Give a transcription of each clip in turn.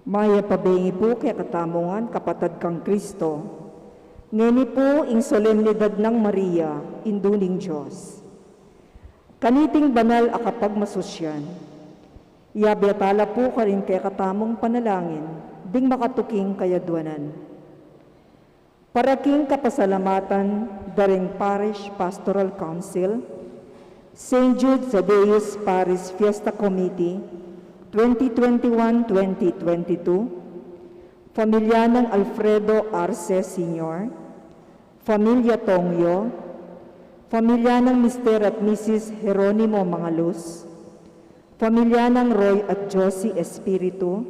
Maya pabengi po kaya katamongan kapatad kang Kristo. Ngeni po ing solemnidad ng Maria, induning Diyos. Kaniting banal akapag masusyan. Iabiatala po ka rin kaya katamong panalangin, ding makatuking kayadwanan. Paraking kapasalamatan, daring Parish Pastoral Council, St. Jude Thaddeus Parish Fiesta Committee, 2021-2022, Pamilya ng Alfredo Arce Sr., Pamilya Tongyo, Pamilya ng Mr. at Mrs. Jeronimo Mangalus, Pamilya ng Roy at Josie Espiritu,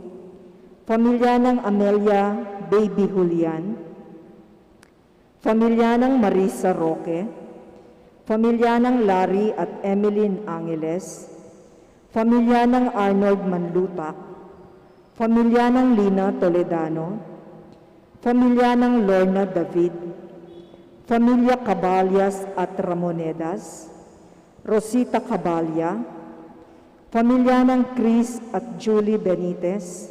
Pamilya ng Amelia Baby Julian, Pamilya ng Marisa Roque, Pamilya ng Larry at Emeline Angeles, Pamilya ng Arnold Manlutak, Pamilya ng Lina Toledano, Pamilya ng Lorna David, Pamilya Caballas at Ramonedas, Rosita Cabalya, Pamilya ng Chris at Julie Benitez,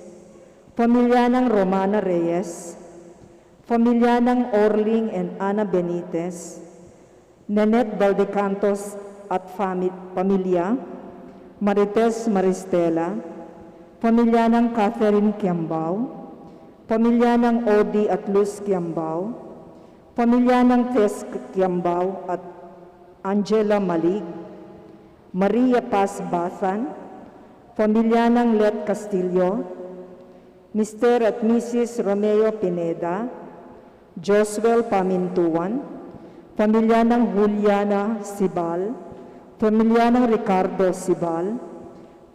Pamilya ng Romana Reyes, Pamilya ng Orling and Ana Benitez, Nanette Valdecantos at Pamilya, Marites Maristela, Pamilya ng Catherine Kiambao, Pamilya ng Odi at Luz Kiambao, Pamilya ng Tess Kiambao at Angela Malig, Maria Paz Bathan, Pamilya ng Let Castillo, Mr. at Mrs. Romeo Pineda, Joswell Pamintuan, Pamilya ng Juliana Sibal, Pamilya ng Ricardo Sibal,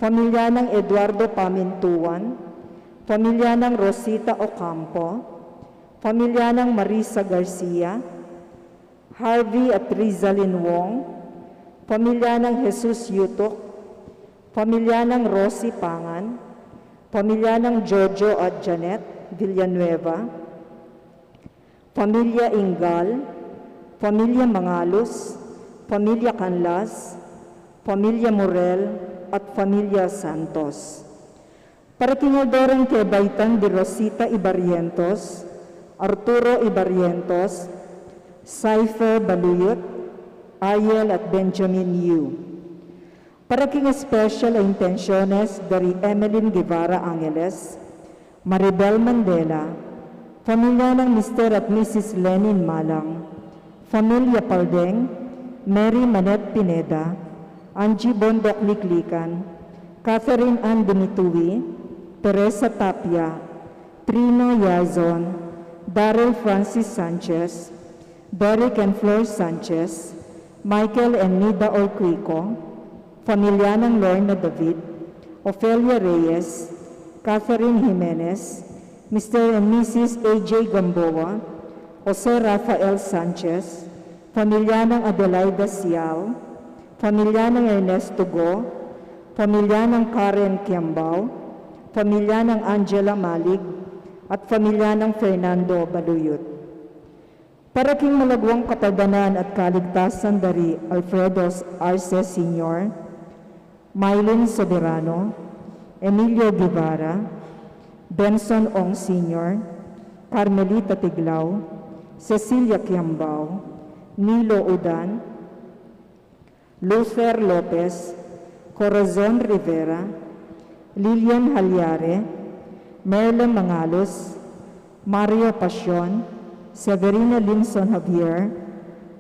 Pamilya ng Eduardo Pamintuan, Pamilya ng Rosita Ocampo, Pamilya ng Marisa Garcia, Harvey at Rizalyn Wong, Pamilya ng Jesus Yutok, Pamilya ng Rosie Pangan, Pamilya ng Jojo at Janet Villanueva, Pamilya Ingal, Pamilya Mangalos, Pamilya Canlas, Pamilya Morel, at Pamilya Santos. Para kinaldoran kay Baitan de Rosita Ibarrientos, Arturo Ibarrientos, Cypher Baluyot, Ayel at Benjamin Yu. Para king special intenciones dari Emeline Guevara Angeles, Maribel Mandela, Pamilya ng Mr. at Mrs. Lenin Malang, Pamilya Paldeng, Mary Manette Pineda, Angie Bondok Liklikan, Catherine Ann Benituwi, Teresa Tapia, Trino Yazon, Daryl Francis Sanchez, Derek and Flor Sanchez, Michael and Nida Orquico, Pamilya ng Lorna David, Ofelia Reyes, Catherine Jimenez, Mr. and Mrs. A.J. Gamboa, Jose Rafael Sanchez, Pamilya ng Adelaida Sial, Pamilya ng Ernesto Go, Pamilya ng Karen Kiambao, Pamilya ng Angela Malig, at Pamilya ng Fernando Baluyot. Para king malagwang katadanan at kaligtasan dari Alfredo Arce Sr., Mylene Soberano, Emilio Guevara, Benson Ong Sr., Carmelita Tiglao, Cecilia Kiambao, Nilo Udan, Luther Lopez, Corazon Rivera, Lilian Halyare, Merlin Mangalos, Mario Pasyon, Severina Linson Javier,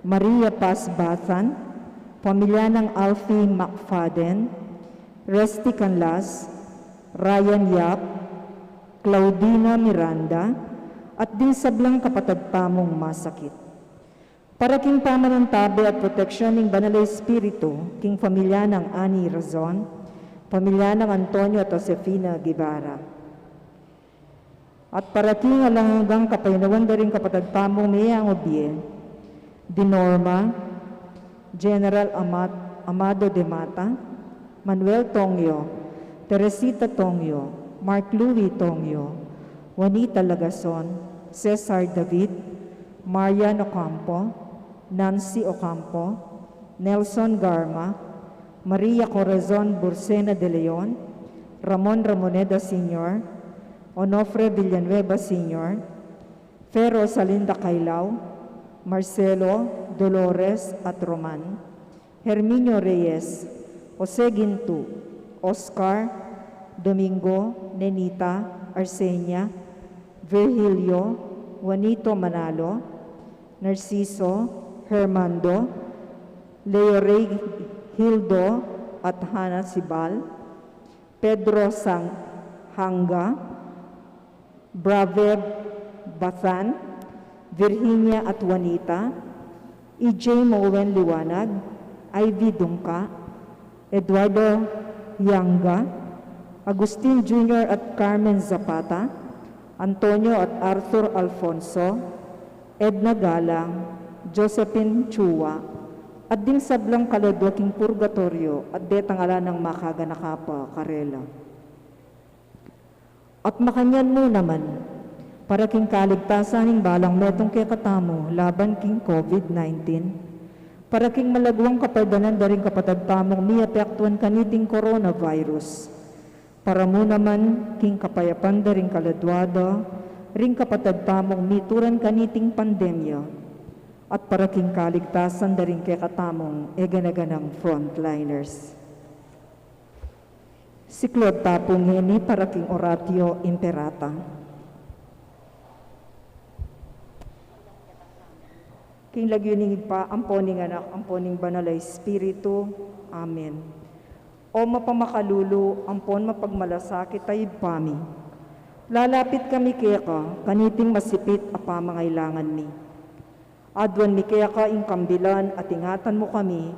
Maria Paz Bathan, Pamilya ng Alfie McFadden, Resty Canlas, Ryan Yap, Claudina Miranda, at din sablang kapatagtamong masakit. Para king pamanantabi at proteksyon ng Banal Espiritu, king pamilya ng Ani Razon, pamilya ng Antonio at Josefina Guevara. At para king alanggang kapainawan da rin kapatagtamong mayang obye, Dinorma, General Amado de Mata, Manuel Tongyo, Teresita Tongyo, Mark Louis Tongyo, Juanita Lagason, Cesar David, Marian Ocampo, Nancy Ocampo, Nelson Garma, Maria Corazon Bursena de Leon, Ramon Ramoneda Sr., Onofre Villanueva Sr., Ferro Salinda Cailao, Marcelo, Dolores at Roman, Herminio Reyes, Jose Gintu, Oscar, Domingo, Nenita, Arsenia, Virgilio, Juanito Manalo, Narciso, Hermando, Leo Rey Hildo at Hana Sibal, Pedro Hanga, Brave Bathan, Virginia at Juanita, EJ Mowen Liwanag, Ivy Dungka, Eduardo Yanga, Agustin Jr. at Carmen Zapata, Antonio at Arthur Alfonso, Edna Galang, Josephine Chua, at ding sablang kaladwaking purgatorio at detang ala ng makaganakapa Karela. At makanyan mo naman, para king kaligtasan ng balang metong kay katamo laban king COVID-19, para king malagwang kapardanan daring kapatagtamong miapektuan kaniting coronavirus, para mo naman king kapayapan daring kaladwada, ring kapatagtamong mituran kaniting pandemya, at para king kaligtasan daring kay katamong eganaganang frontliners. Siklod tapong hini para king oratio imperata. King lagyuning pa, amponing anak, amponing banalay espiritu. Amen. O mapamakalulu, ampon mapagmalasakit ay pami. Lalapit kami kaya ka, kaniting masipit apa mangailangan mi. Adwan mi kaya ka ingkambilan at ingatan mo kami,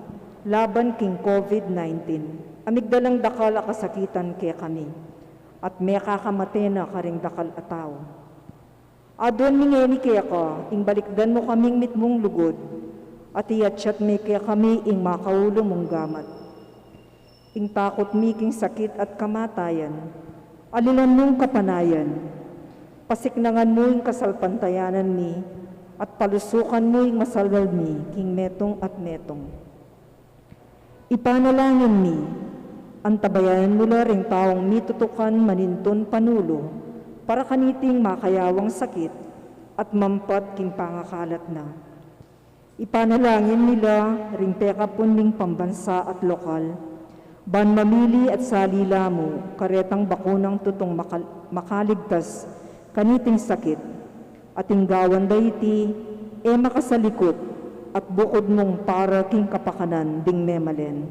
laban king COVID-19. Amigdalang dakal kasakitan kaya kami, at may kakamate na karing dakal ataw. Adwan mi ngeni kaya ka, ingbalikdan mo kaming mitmong lugod, at iyatsat mi kaya kami ing makaulo mong gamat. Ing takot mi king sakit at kamatayan, alilan mong kapanayan, pasiknangan mo ing kasalpantayanan mi, at palusukan mo ing masalgal mi king metong at metong. Ipanalangin mi, antabayan mo ring taong mitutukan maninton panulo, para kaniting makayawang sakit at mampat king pangakalat na. Ipanalangin nila ring tekapon ning pambansa at lokal, ban mamili at salila mo, karetang bakunang tutong makaligtas kaniting sakit, at inggawan dayti, makasalikot, at bukod mong para king kapakanan ding memalen.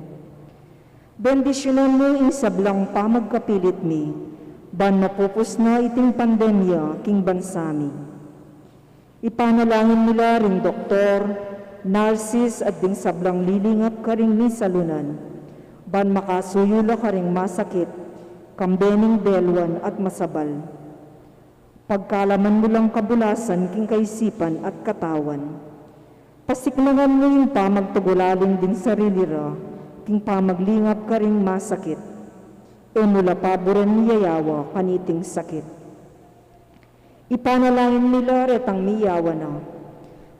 Bendisyonan mo ing sablang pamagkapilit mi, ban mapupus na iting pandemya king bansami. Ipanalangin nila ring doktor, nurses at ding sablang lilingap karing ni salunan, ban makasuyula karing masakit, kambening belwan at masabal. Pagkalaman mo lang kabulasan king kaisipan at katawan. Pasiklangan mo yung pamagtugulaling din sarili ra, king pamaglingap ka ring masakit, mula paboran niyayawa kaniting sakit. Ipanalangin nila retang miyawa na,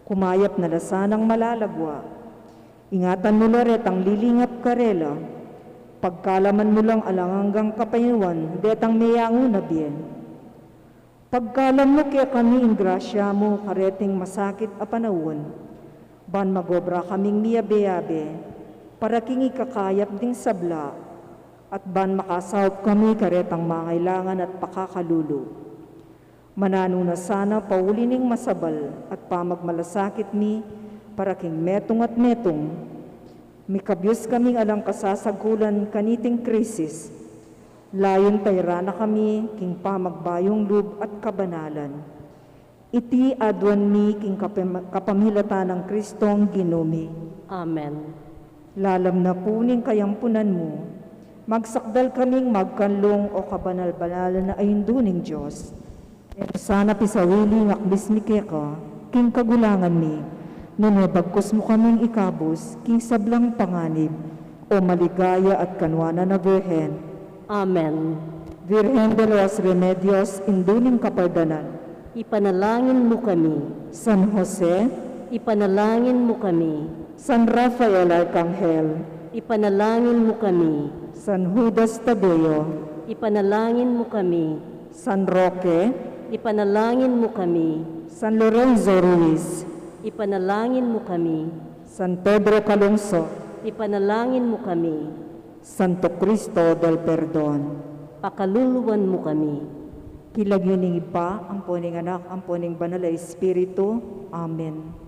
kumayap na lasanang malalagwa, ingatan mo na retang lilingap karela, pagkalaman mo lang alanganggang kapayuan, detang miyango na bien. Pagkalam mo kaya kami ing grasya mo kareting masakit a panahon, ban magobra kaming miyabe-yabe, para king ikakayap ding sabla, at ban makasawap kami karetang mangailangan at pakakalulo. Manano na sana paulining masabal at pamagmalasakit mi, para king metong at metong, mikabyos kaming alang kasasagulan kaniting krisis, layon tayrana kami king pamagbayong lub at kabanalan. Iti adwan mi king kapamilatan ng Kristong ginumi. Amen. Lalam na puning kayampunan mo, magsakdal kaming magkanlong o kabanal-banalan na ayunduning Diyos. Sana pisawili ngakbis mi keka, king kagulangan mi, nunabagkos mo kaming ikabos, king sablang panganib, o maligaya at kanwana na Virhen. Amen. Virhen de los Remedios, induning kapardanan, ipanalangin mo kami. San Jose, ipanalangin mo kami. San Rafael Arcangel, ipanalangin mo kami. San Judas Tadeo, ipanalangin mo kami. San Roque, ipanalangin mo kami. San Lorenzo Ruiz, Ipanalangin mo kami. San Pedro Calungsod, Ipanalangin mo kami. Santo Cristo del Perdon. Pakaluluwan mo kami. Kilagyoning ipa, ang puning anak, ang puning banal na Espiritu. Amen.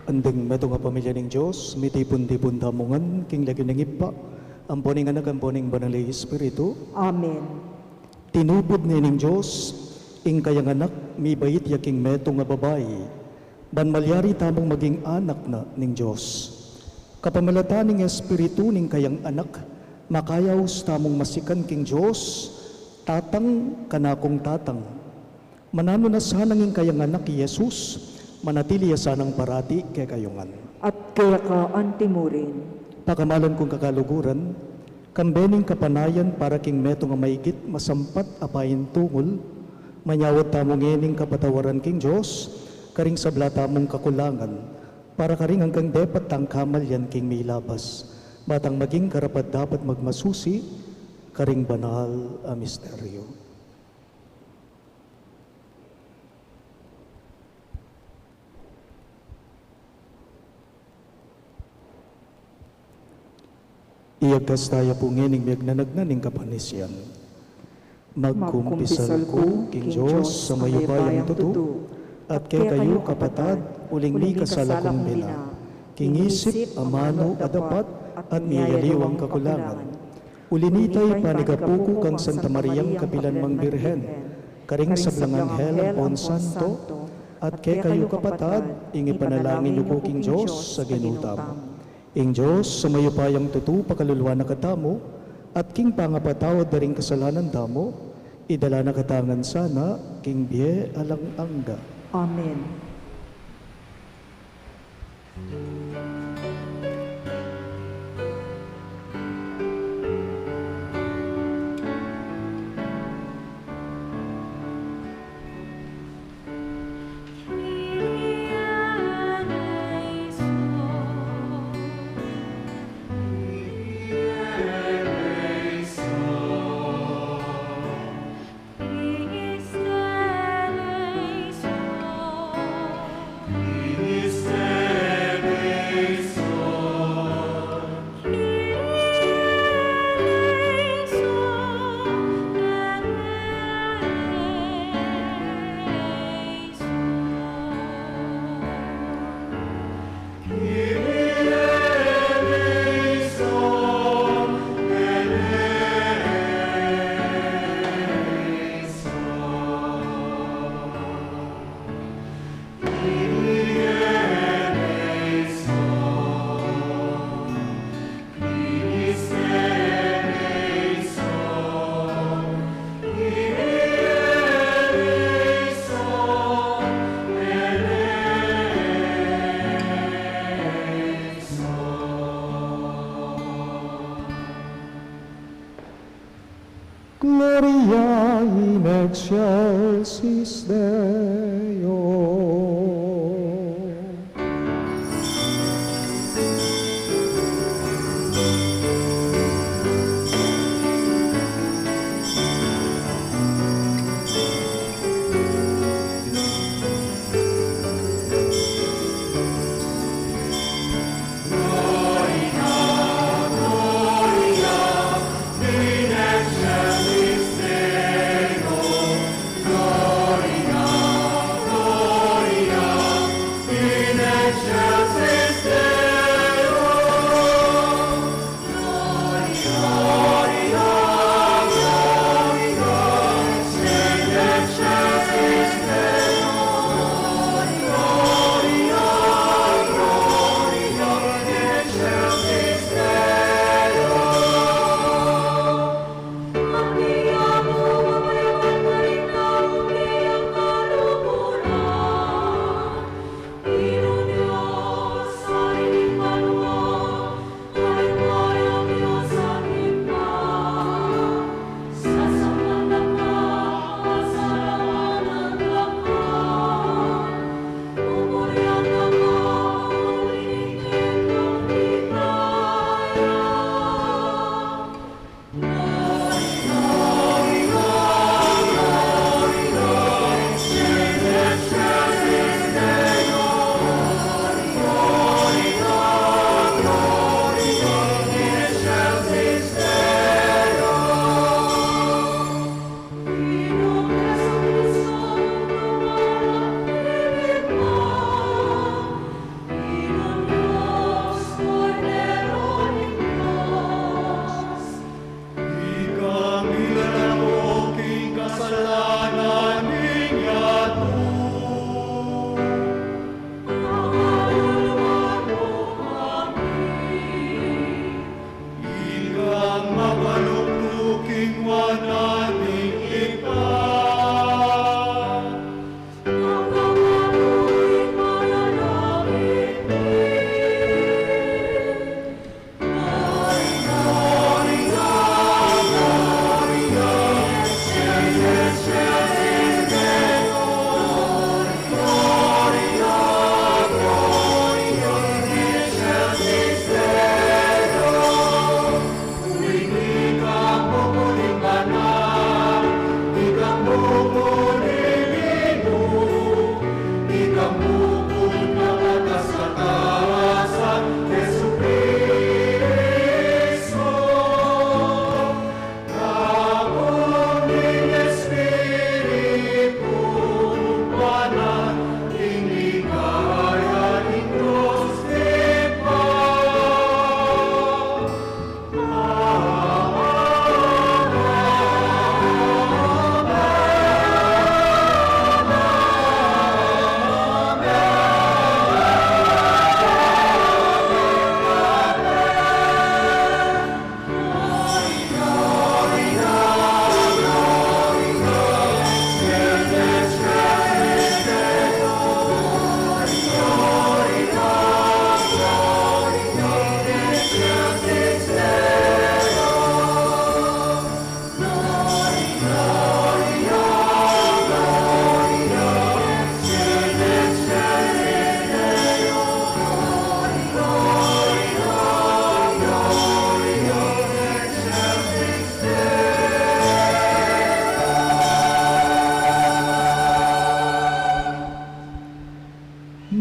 Andeng meto nga pamilya ng Diyos, mitipon-tipon tamungan, king lagi ng ipa, amponing anak, amponing banal na Espiritu. Amen. Tinupod ni ng Diyos, ing kayang anak, mi bayit yaking meto nga babae, banmalyari tamong maging anak na ng Diyos. Kapamalata ng Espiritu ning kayang anak, makayaw tamong masikan king Diyos, tatang kanakong tatang. Manano na sanang ing kayang anak Yesus, manatili sanang parati kay kayungan. At kaya ka antimurin. Pakamalan kong kakaluguran, kambening kapanayan para king meto nga maigit masampat apayin tungol, Manyawad tamong ngening kapatawaran king Diyos, karing sabla tamong kakulangan, para karing hanggang depat tang kamalyan king milabas, matang maging karapat dapat magmasusi, karing banal a misteryo. Iagkas tayo po ngening miagnanagnaning kapanisyan. Magkumpisal ko, King Diyos, sa mayubayang tutu, at kay kayo kapatad, uling mi kasalakong bina. King isip, amano, adapat, at miyayaliwang kakulangan. Ulinitay panigapuko kang Santa Mariang Kapilan Mang Birhen, karing sablang anghel ang Bon Santo, at kay kayo kapatad, ingi panalangin ko King Diyos sa ginutam. Ing Diyos, sa mayupayang tutu, pakaluluwa na katamo, at king pangapatawad na rin kasalanan damo, idala na katangan sana, king biye alang angga. Amen. Gloria in excelsis Deo. Gloria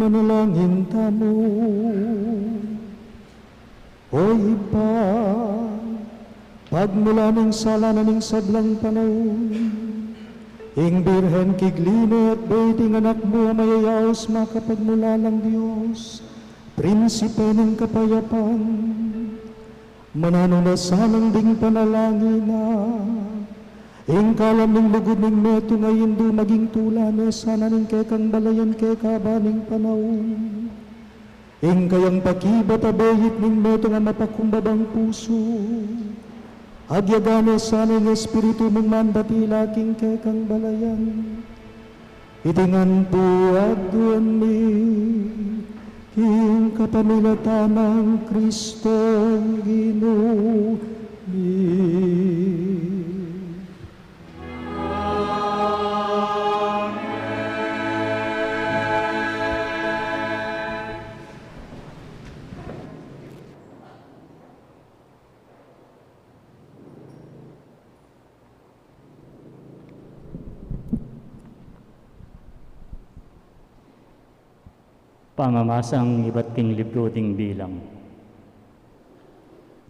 manalangin tamo. O iba, pagmula ng sala na ning sablang panahon, ing birhen kigline at baiting anak mo mayayaos makapagmula lang Diyos, prinsipe ng kapayapan, manano na sanang ding panalangin na, ing kalam ning lugod ning meto ngayon do maging tula na sana ning kekang balayan kekabaning panahon. Ing kayang pakibat abehit ning meto nga mapakumbabang puso, agyagane sana ng Espiritu mong mandatila king kekang balayan. Itingan po agduan ni king kapamilatan ng Kristo Ginoo ni. Pamamasang iba't king libro ding bilang.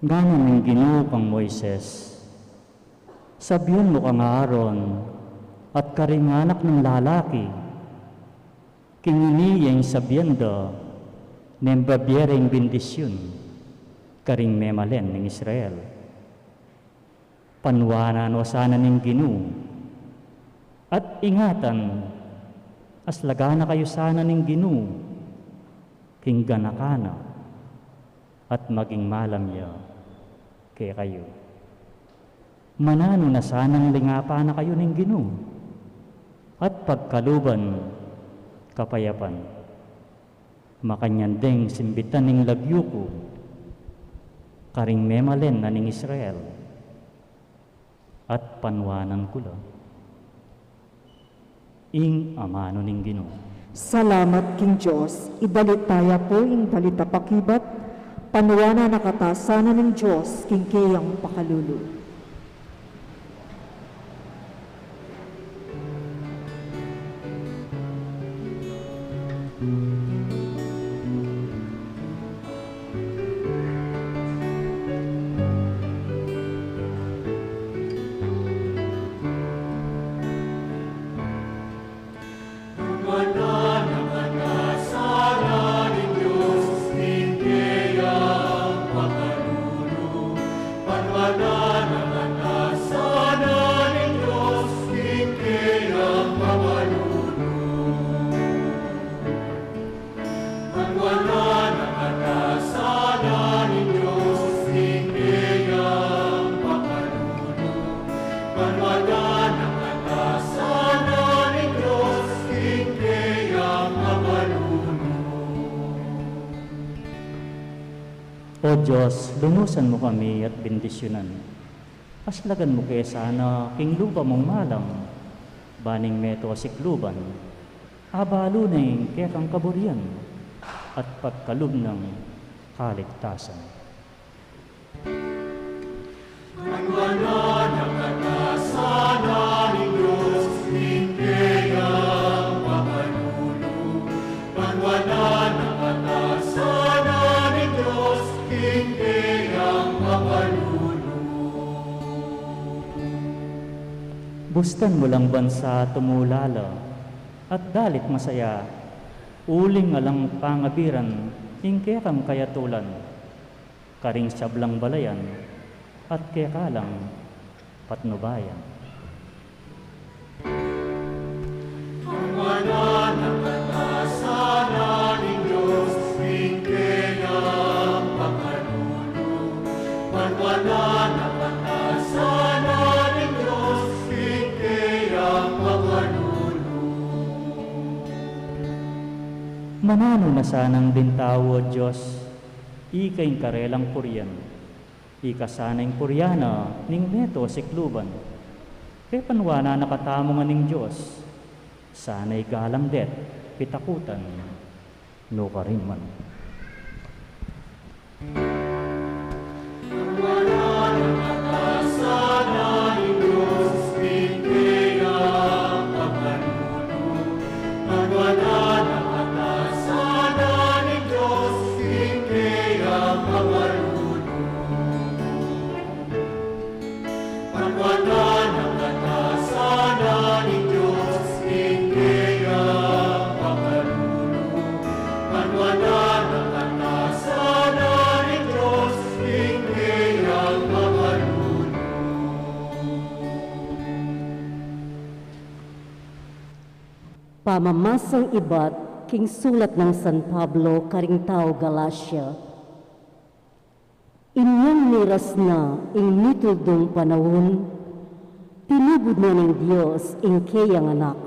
Ngano ng Ginoo kang Moises, sabihan mo kang Aaron at karinganak ng lalaki, kinginiyang sabienda ng babiereng bendisyon, karing memalen ng Israel. Panwanan o sana ng Ginoo, at ingatan, aslagana kayo sana ng Ginoo, hingga nakana at maging malamya kay kayo. Manano na sanang lingapa na kayo ng Ginoo at pagkaluban kapayapan. Makanyandeng simbitan ng lagyuko karing memalen na ning Israel at panwanan kula. Ing amano ning Ginoo. Salamat king Diyos, idalitaya po ing balita pakibat, panuwana nakatasana ng Diyos, king kayang pakalulu. O Diyos, lunusan mo kami at bendisyonan. Aslagan mo kaya sana king lupa mong malang, baning meto sikluban, abalo na yung kaya kang kaburian, at pagkalub ng kaligtasan. Manwala na katasana ni Diyos, hingkayang makalulu. Manwala na katasana ni Diyos, hingkayang makalulu. Bustan mo lang bansa tumulala, at dalit masaya, uling alang pangabiran, hingkaya kang kayatulan, karing sablang balayan, at kaya kalang patnubayan. Manwala na katasana ni Diyos, hingkayang makalulu. Manwala na katasana ni Diyos, hingkayang makalulu. Manano na sanang dintawo, Diyos, ikay karelang puryan, ikasanay puryana ning neto sikluban, kay panwana nakatamo nga ning Diyos, sanay galang det, pitakutan, no karinman. Manwala na katasana ni Diyos, hingkayang makalulu. Manwala na katasana Pamamasang ibat king sulat ng San Pablo karing tao Galacia. Inyang miras na ing nituldong panahon, tinubod na ng Diyos ing kayang anak.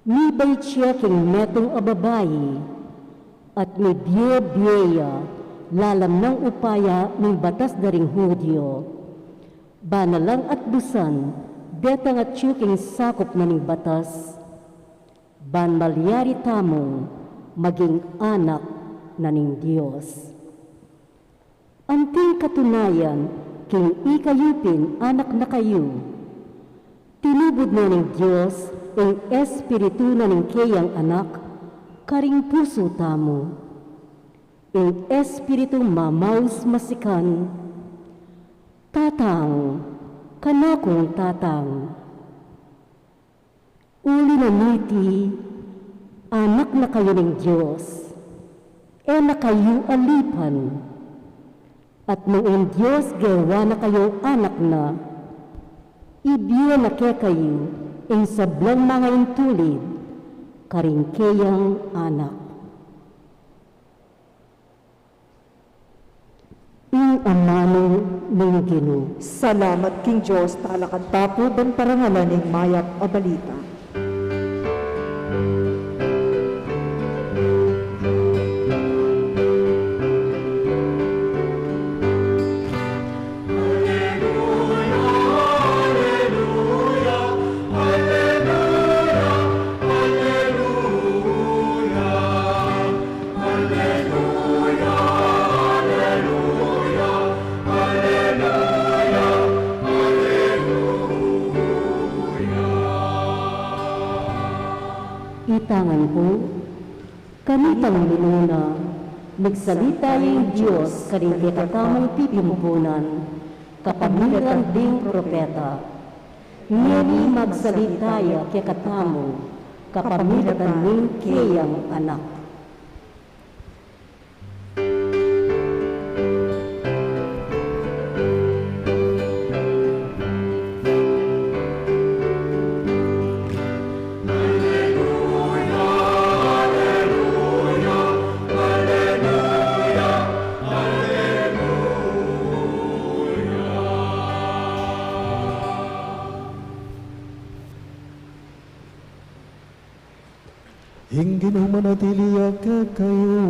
Mibay siya king metong ababayi, at may biya-biya lalam ng upaya ng batas daring Hudyo. Banalang at busan, detang at king sakop na ng batas, ban malyari tamong maging anak na ning Diyos. Anting katunayan, king ikayupin anak na kayo, tinubod na ng Diyos ang espiritu na ning kayang anak, karing puso tamo, ang espiritu mamaus masikan, tatang, kanakong tatang. Uli na niti, anak na kayo ng Diyos, na kayo alipan, at noong Diyos gawa na kayo anak na, ibiya na kayo, ang sablang mga intulid, karing kayang anak. Ing amano ng Ginoo. Salamat King Diyos, talakad tapo ban parangalan ng mayap a balita. Itangan po, kami Panginoona, nagsalita yung Diyos karing kakatamang pipimpunan, kapamilan ding propeta. Ngani magsalitaya kekatamo, kapamilatan ning kayang anak. Hinggin manatiliya ka kayo.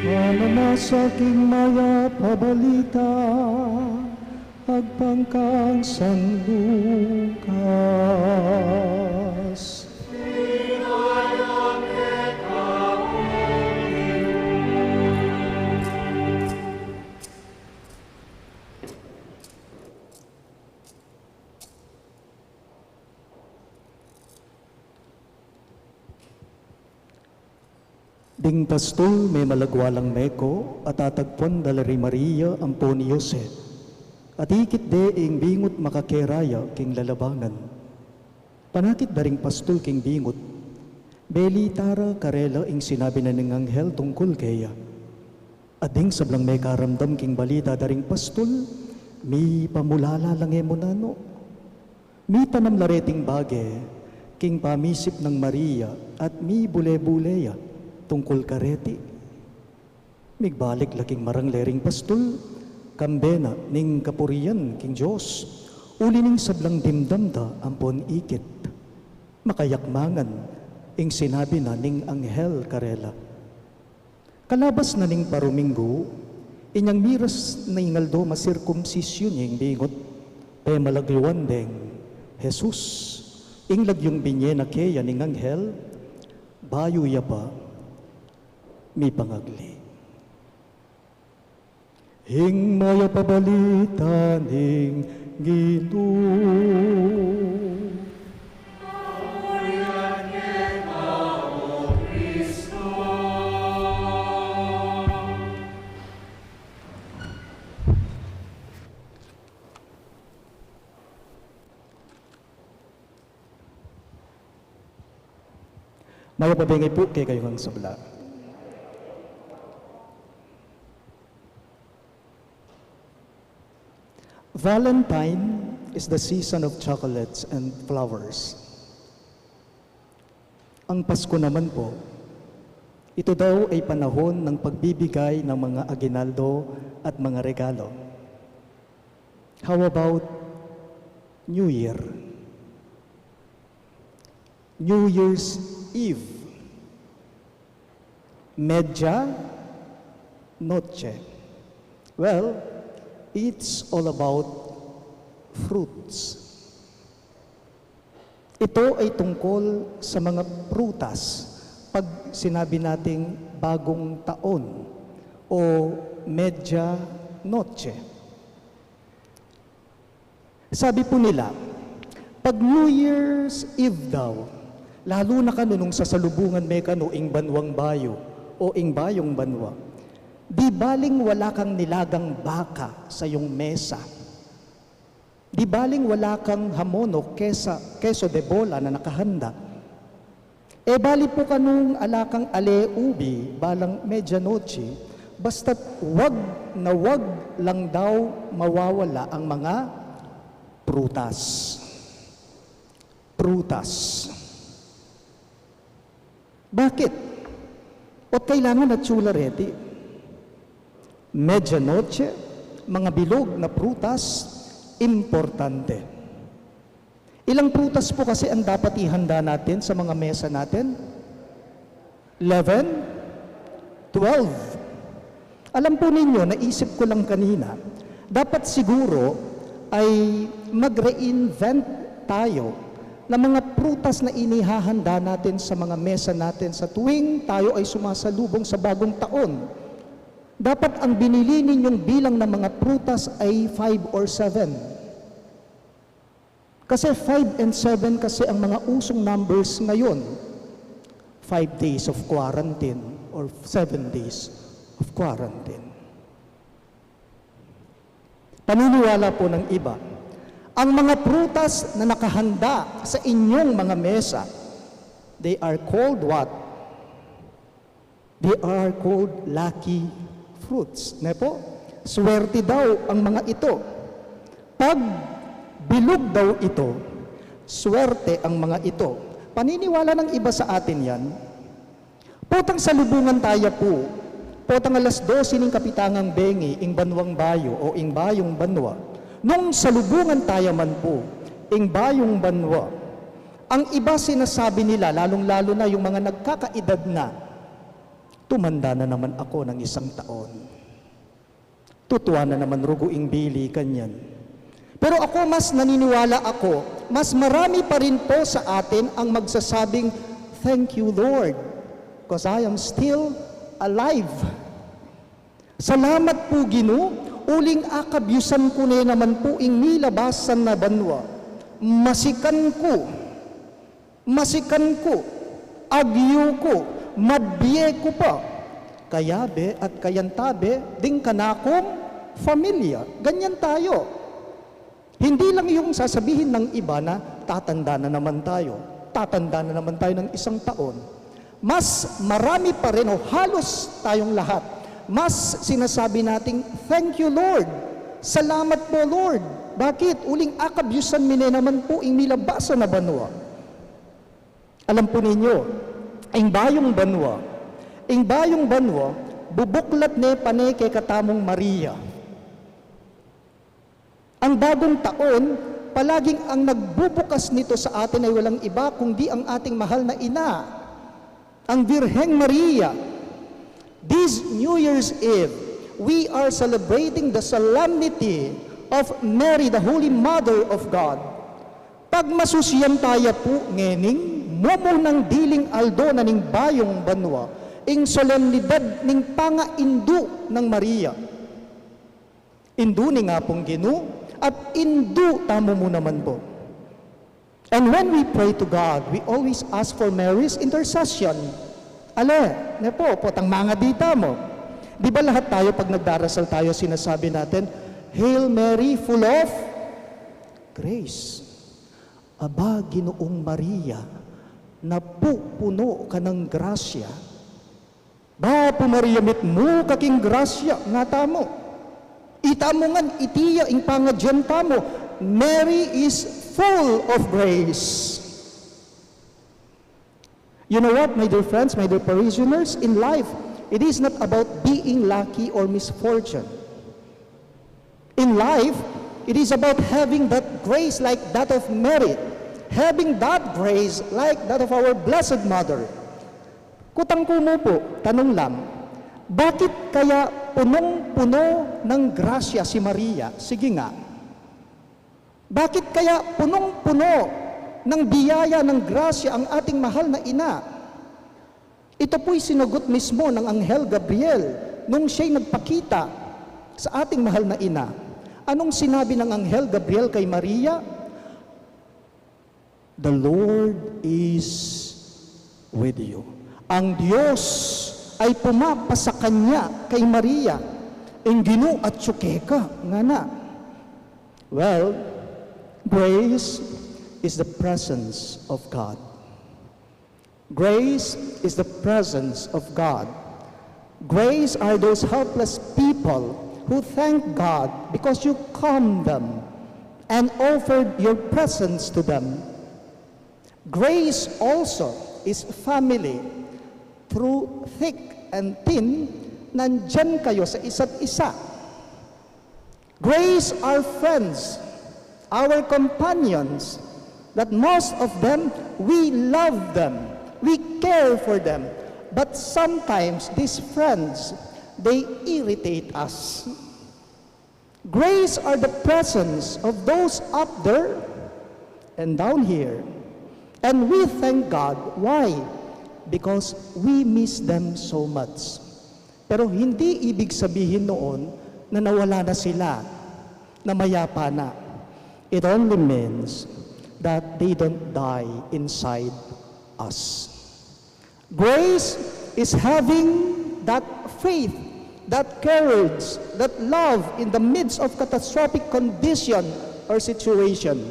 Mana sa aking maya pabalita, agpangkang San Lucas. Ding pastol may malagwalang meko at atagpuan dalari Maria ampo ni Jose. At ikit de ing bingot makakeraya king lalabangan. Panakit daring pastol king bingot. Beli tara karela ing sinabi na ng anghel tungkol kaya. At ding sablang may karamdam king balita daring pastol, mi pamulala lang mo nano. Mi tanam lareting bage, king pamisip ng Maria at mi bule-buleya tungkol kareti. Migbalik laking marang lering pastol, kambena ning kapurian king Diyos, uli ning sablang dimdamda ampon ikit. Makayakmangan, ing sinabi na ning anghel karela. Kalabas na ning paruminggo, inyang miras na ingaldo masirkumsisyon yung bingot, pe malagluan deng Jesus, ing lagyong binye na kaya ning anghel, bayo ya pa, mi pangagli. Hing maya pabalita ning Ginoo. Maya pabengay po kay kayong sabla. Valentine is the season of chocolates and flowers. Ang Pasko naman po, ito daw ay panahon ng pagbibigay ng mga aginaldo at mga regalo. How about New Year? New Year's Eve. Media Noche. Well, it's all about fruits. Ito ay tungkol sa mga prutas pag sinabi nating bagong taon o Media Noche. Sabi po nila, pag New Year's Eve daw, lalo na kano nung sasalubungan may kano ing banwang bayo o ing bayong banwa, di baling wala kang nilagang baka sa iyong mesa. Di baling wala kang hamon o keso de bola na nakahanda. E bali po kanong alakang ale-ubi balang medianoche, basta't wag na wag lang daw mawawala ang mga prutas. Prutas. Bakit? O't kailangan na tsula ready. Medianoche, mga bilog na prutas, importante. Ilang prutas po kasi ang dapat ihanda natin sa mga mesa natin? 11? 12? Alam po ninyo, naisip ko lang kanina, dapat siguro ay mag-reinvent tayo ng mga prutas na inihahanda natin sa mga mesa natin sa tuwing tayo ay sumasalubong sa bagong taon. Dapat ang binili ninyong bilang ng mga prutas ay 5 or 7. Kasi 5 and 7 kasi ang mga usong numbers ngayon. 5 days of quarantine or 7 days of quarantine. Paniniwala po ng iba, ang mga prutas na nakahanda sa inyong mga mesa, they are called what? They are called lucky fruits. Ne po? Swerte daw ang mga ito. Pag bilog daw ito, swerte ang mga ito. Paniniwala ng iba sa atin yan. Potang salubungan tayo po. Potang alas 12 ng kapitangang bengi, ing banwang bayo o ing bayong banwa. Nung salubungan tayo man po, ing bayong banwa, ang iba sinasabi nila, lalong-lalo na yung mga nagkakaedad na, tumanda na naman ako ng 1 taon. Tutuwa na naman ruguing bili, kanyan. Pero ako mas naniniwala ako, mas marami pa rin po sa atin ang magsasabing, thank you Lord, because I am still alive. Salamat po Ginoo, uling akabyusan ko na naman po ing nilabasan na banwa. Masikan ko, agyo ko, madbiye ko pa. Kayabe at kayantabe, ding kanakong familia. Ganyan tayo. Hindi lang yung sasabihin ng iba na tatanda na naman tayo ng 1 taon. Mas marami pa rin o halos tayong lahat, mas sinasabi nating, thank you Lord, salamat po Lord. Bakit? Uling akabyusan mine naman po ing nilabasa na banwa. Alam po ninyo, ing bayong banwa, bubuklat ne pane kay katamong Maria. Ang bagong taon, palaging ang nagbubukas nito sa atin ay walang iba kundi ang ating mahal na ina, ang Birheng Maria. This New Year's Eve, we are celebrating the solemnity of Mary, the Holy Mother of God. Pag masusiyan tayo po ngening, mumo ng diling aldo na ning bayong banwa, ing solemnidad ning panga-indu ng Maria. Indu ni nga pong Ginoo, at indu tamo mo naman po. And when we pray to God, we always ask for Mary's intercession. Ne po, potang mga dita mo. Di ba lahat tayo pag nagdarasal tayo, sinasabi natin, Hail Mary, full of grace. Aba, Ginoong Maria, napupuno ka ng grasya. Ba, pumariyamit mo kaking grasya, nga tamo. Ita mo ngan itiya ing pangadyan pa mo, Mary is full of grace. You know what, my dear friends, my dear parishioners, in life, it is not about being lucky or misfortune. In life, it is about having that grace like that of Mary, having that grace like that of our Blessed Mother. Kutangko mo po, tanong lang, bakit kaya punong-puno ng grasya si Maria? Sige nga. Bakit kaya punong-puno ng biyaya ng grasya ang ating mahal na ina? Ito po'y sinagot mismo ng Anghel Gabriel nung siya'y nagpakita sa ating mahal na ina. Anong sinabi ng Anghel Gabriel kay Maria? The Lord is with you. Ang Diyos ay pumapa sa kanya kay Maria. Inginu at tsukeka nga na. Well, grace is the presence of God. Grace is the presence of God. Grace are those helpless people who thank God because you calmed them and offered your presence to them. Grace also is family. Through thick and thin, nandyan kayo sa isa't isa. Grace are friends, our companions, that most of them, we love them, we care for them, but sometimes these friends, they irritate us. Grace are the presence of those up there and down here. And we thank God. Why? Because we miss them so much. Pero hindi ibig sabihin noon na nawala na sila, na mayapa na. It only means that they don't die inside us. Grace is having that faith, that courage, that love in the midst of catastrophic condition or situation.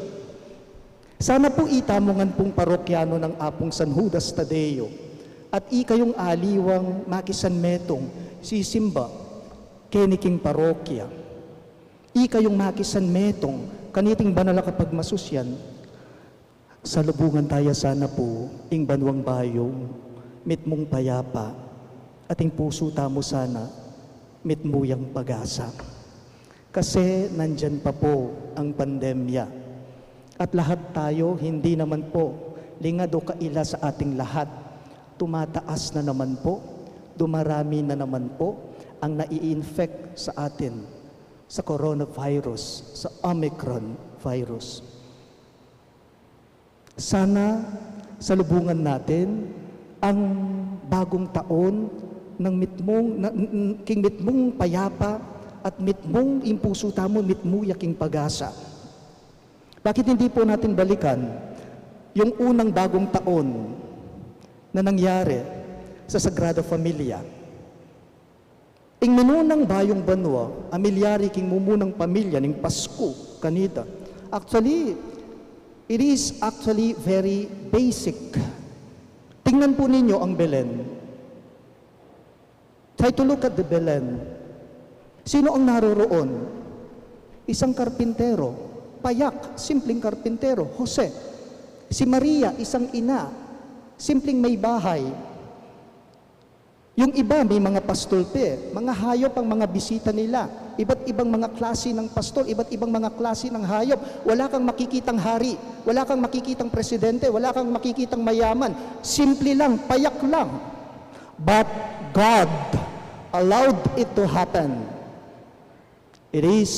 Sana po itamongan pong parokyano ng Apong San Judas Tadeo at ikayong aliwang makisan metong sisimba keniking parokya. Ikayong makisan metong kaniting banala kapag masusyan. Sa lubungan tayo sana po ing banwang bayong mitmong payapa ating puso tamo sana mitmuyang pag-asa. Kasi nandyan pa po ang pandemya. At lahat tayo, hindi naman po, lingad o kaila sa ating lahat. Tumataas na naman po, dumarami na naman po ang nai-infect sa atin sa coronavirus, sa Omicron virus. Sana sa lubungan natin, ang bagong taon ng king mitmong payapa at mitmong impuso tamo mitmuyaking pag-asa. Bakit hindi po natin balikan yung unang bagong taon na nangyari sa Sagrada Familia? Ing minunang bayong banwa, amilyari king mumunang pamilya ning Pasko kanita. Actually, it is actually very basic. Tingnan po ninyo ang Belen. Try to look at the Belen. Sino ang naroroon? Isang karpintero. Payak, simpleng karpintero, Jose. Si Maria, isang ina, simpleng may bahay. Yung iba, may mga pastolpe, mga hayop ang mga bisita nila. Iba't ibang mga klase ng pastol, iba't ibang mga klase ng hayop. Wala kang makikitang hari, wala kang makikitang presidente, wala kang makikitang mayaman. Simple lang, payak lang. But God allowed it to happen. It is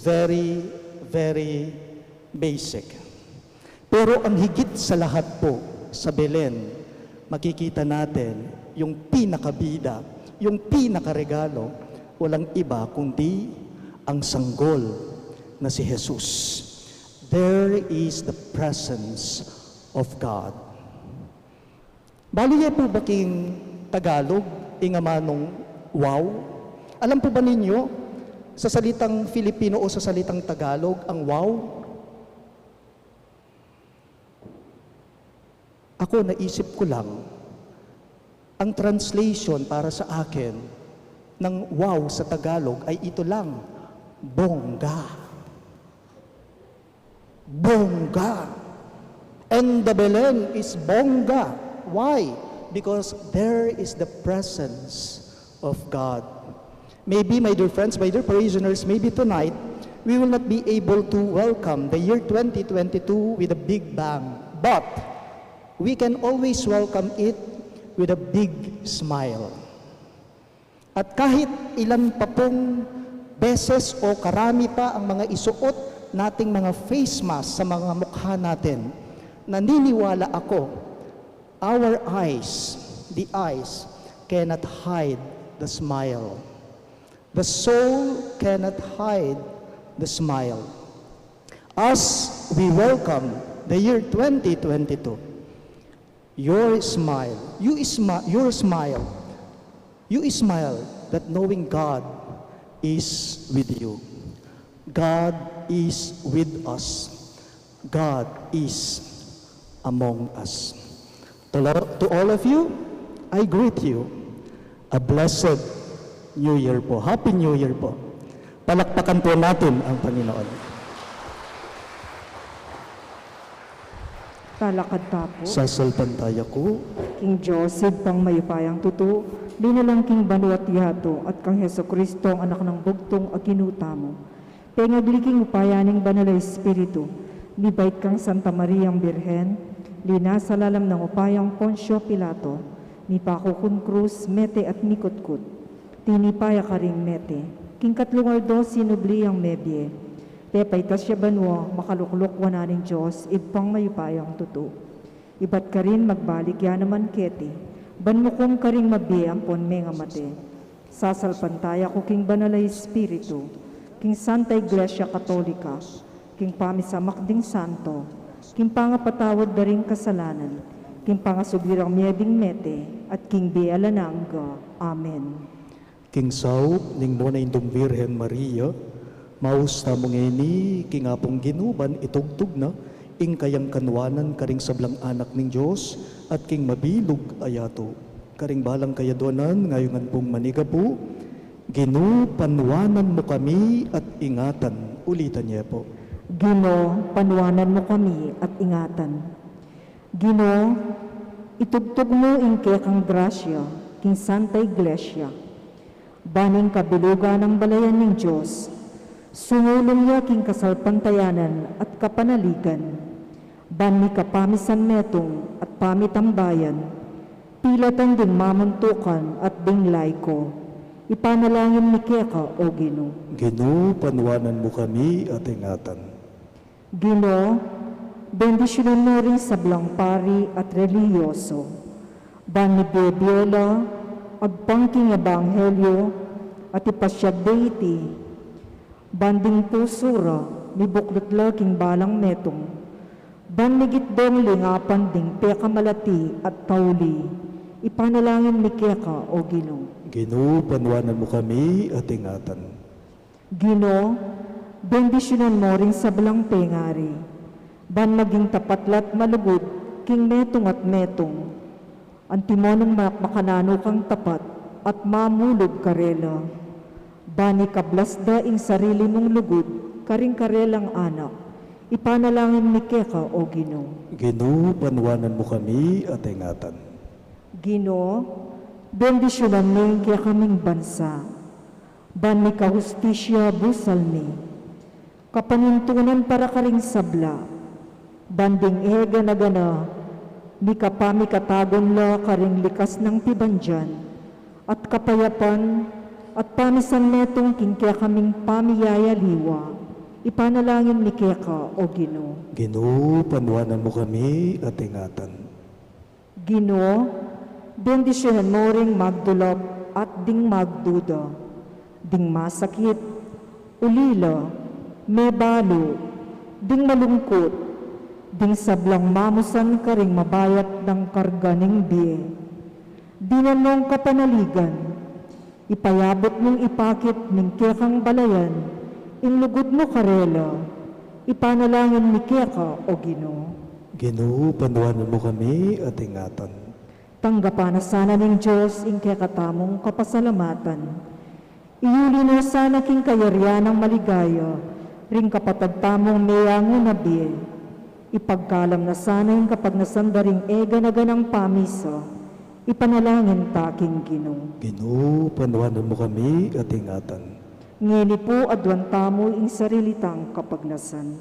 very basic. Pero ang higit sa lahat po sa Belen, makikita natin yung pinakabida, yung pinakaregalo, walang iba kundi ang sanggol na si Jesus. There is the presence of God. Baliya po ba king Tagalog, ingamanong wow? Alam po ba ninyo, sa salitang Filipino o sa salitang Tagalog, ang wow? Ako, naisip ko lang, ang translation para sa akin ng wow sa Tagalog ay ito lang, bongga. Bongga. And the Belen is bongga. Why? Because there is the presence of God. Maybe, my dear friends, my dear parishioners, maybe tonight, we will not be able to welcome the year 2022 with a big bang. But, we can always welcome it with a big smile. At kahit ilan pa pong beses o karami pa ang mga isuot nating mga face mask sa mga mukha natin, naniniwala ako, our eyes, the eyes, cannot hide the smile. The soul cannot hide the smile. As we welcome the year 2022, your smile, you smile that knowing God is with you. God is with us. God is among us. To all of you, I greet you. A blessed New Year po. Happy New Year po. Palakpakan po natin ang Panginoon. Talakad tapo, Sasalpantaya ko, King Joseph pang mayupayang tuto, binalang King Banu at Yato at kang Heso Kristo ang anak ng bugtong aginuta mo. Pengagliking upayaning banal na Espiritu, libait kang Santa Mariang Birhen, lina sa lalam ng upayang Poncio Pilato, ni Pakukun Cruz, Mete at Mikutkut, tinipaya ka ring Mete, King Katlungaldo sinubli ang Mebye, pepaitas siya banwa, makaluklok wananing Diyos, ibpang mayupayang tuto. Ibat ka rin magbalik yan naman keti, banmukong ka rin mabiyang pon mga mate. Sasalpantaya ko King Banal na Espiritu, King Santa Iglesia Katolika, King Pamisamak ding Santo, King Pangapatawad da ring kasalanan, King Pangasubirang Miyebing Mete, at King Bialananga. Amen. King Sao, ning mo na indong Virhen Maria, mausta mo ngeni, king apong ginuban, itugtog na, ing kayang kanwanan, karing sablang anak ning Diyos, at king mabilog ayato. Karing balang kayadonan, ngayongan pong maniga po, Gino, panwanan mo kami at ingatan. Ulitan niya po. Gino, panwanan mo kami at ingatan. Gino, itugtog mo ing kang grasya, king Santa Iglesia. Baning kabilugan ng balayan ng Diyos, sumulong niya king kasalpantayanan at kapanaligan. Ban ni kapamisan metong at pamitambayan, pilatan din mamuntukan at dinglay ko. Ipanalangin ni Keka, O Gino. Gino, panwanan mo kami at ingatan. Gino, bendisyonan mo rin sa pari at reliyoso. Ban ni Bebiola, agpangking ebanghelyo, at ipasyag deiti. Banding pusura, ni buklutlaking balang metong. Ban ni gitdong lingapan ding pekamalati at tauli. Ipanalangin ni Keka, O Gino. Gino, panwanan mo kami at ingatan. Gino, bendisyonan mo rin sa balang pengari. Ban maging tapatlat malugod, king metong at metong. Antimonong makanano kang tapat at mamulog karela. Bani kablasda ing sarili mong lugod, karing karelang anak. Ipanalangin ni Keka, O Gino. Gino, panwanan mo kami at ingatan. Gino, bendisyonan mo yung kaya kaming bansa. Ban ni kahustisya busal ni. Kapanintunan para karing sabla. Banding ega na gana, ni kapami katagon la karing likas ng pibandyan. At kapayapan, at pamisan netong king kaya kaming pamiyaya liwa. Ipanalangin ni Keka, O Gino. Gino, panwanan mo kami at ingatan. Gino, bendisyonan mo ring magdulap at ding magduda, ding masakit, ulila, mebalo, ding malungkot, ding sablang mamusan ka ring mabayat ng karga ng biye. Dinanong kapanaligan, ipayabot mong ipakit ng kekang balayan, inlugod mo karela, ipanalangin ni Keka, O Gino. Gino, panwanan mo kami at ingatan. Tanggapan na sana ng Diyos ing kakatamong kapasalamatan. Iuli na sana king kayaryan ng maligaya, ring kapatad tamong meyango na biye. Ipagkalam na sana yung kapag nasandaring ega na ganang pamiso, ipanalangin taking Ginoo. Ginoo, panawanan mo kami at ingatan. Ngini po adwan tamo ing sarilitang kapagnasan.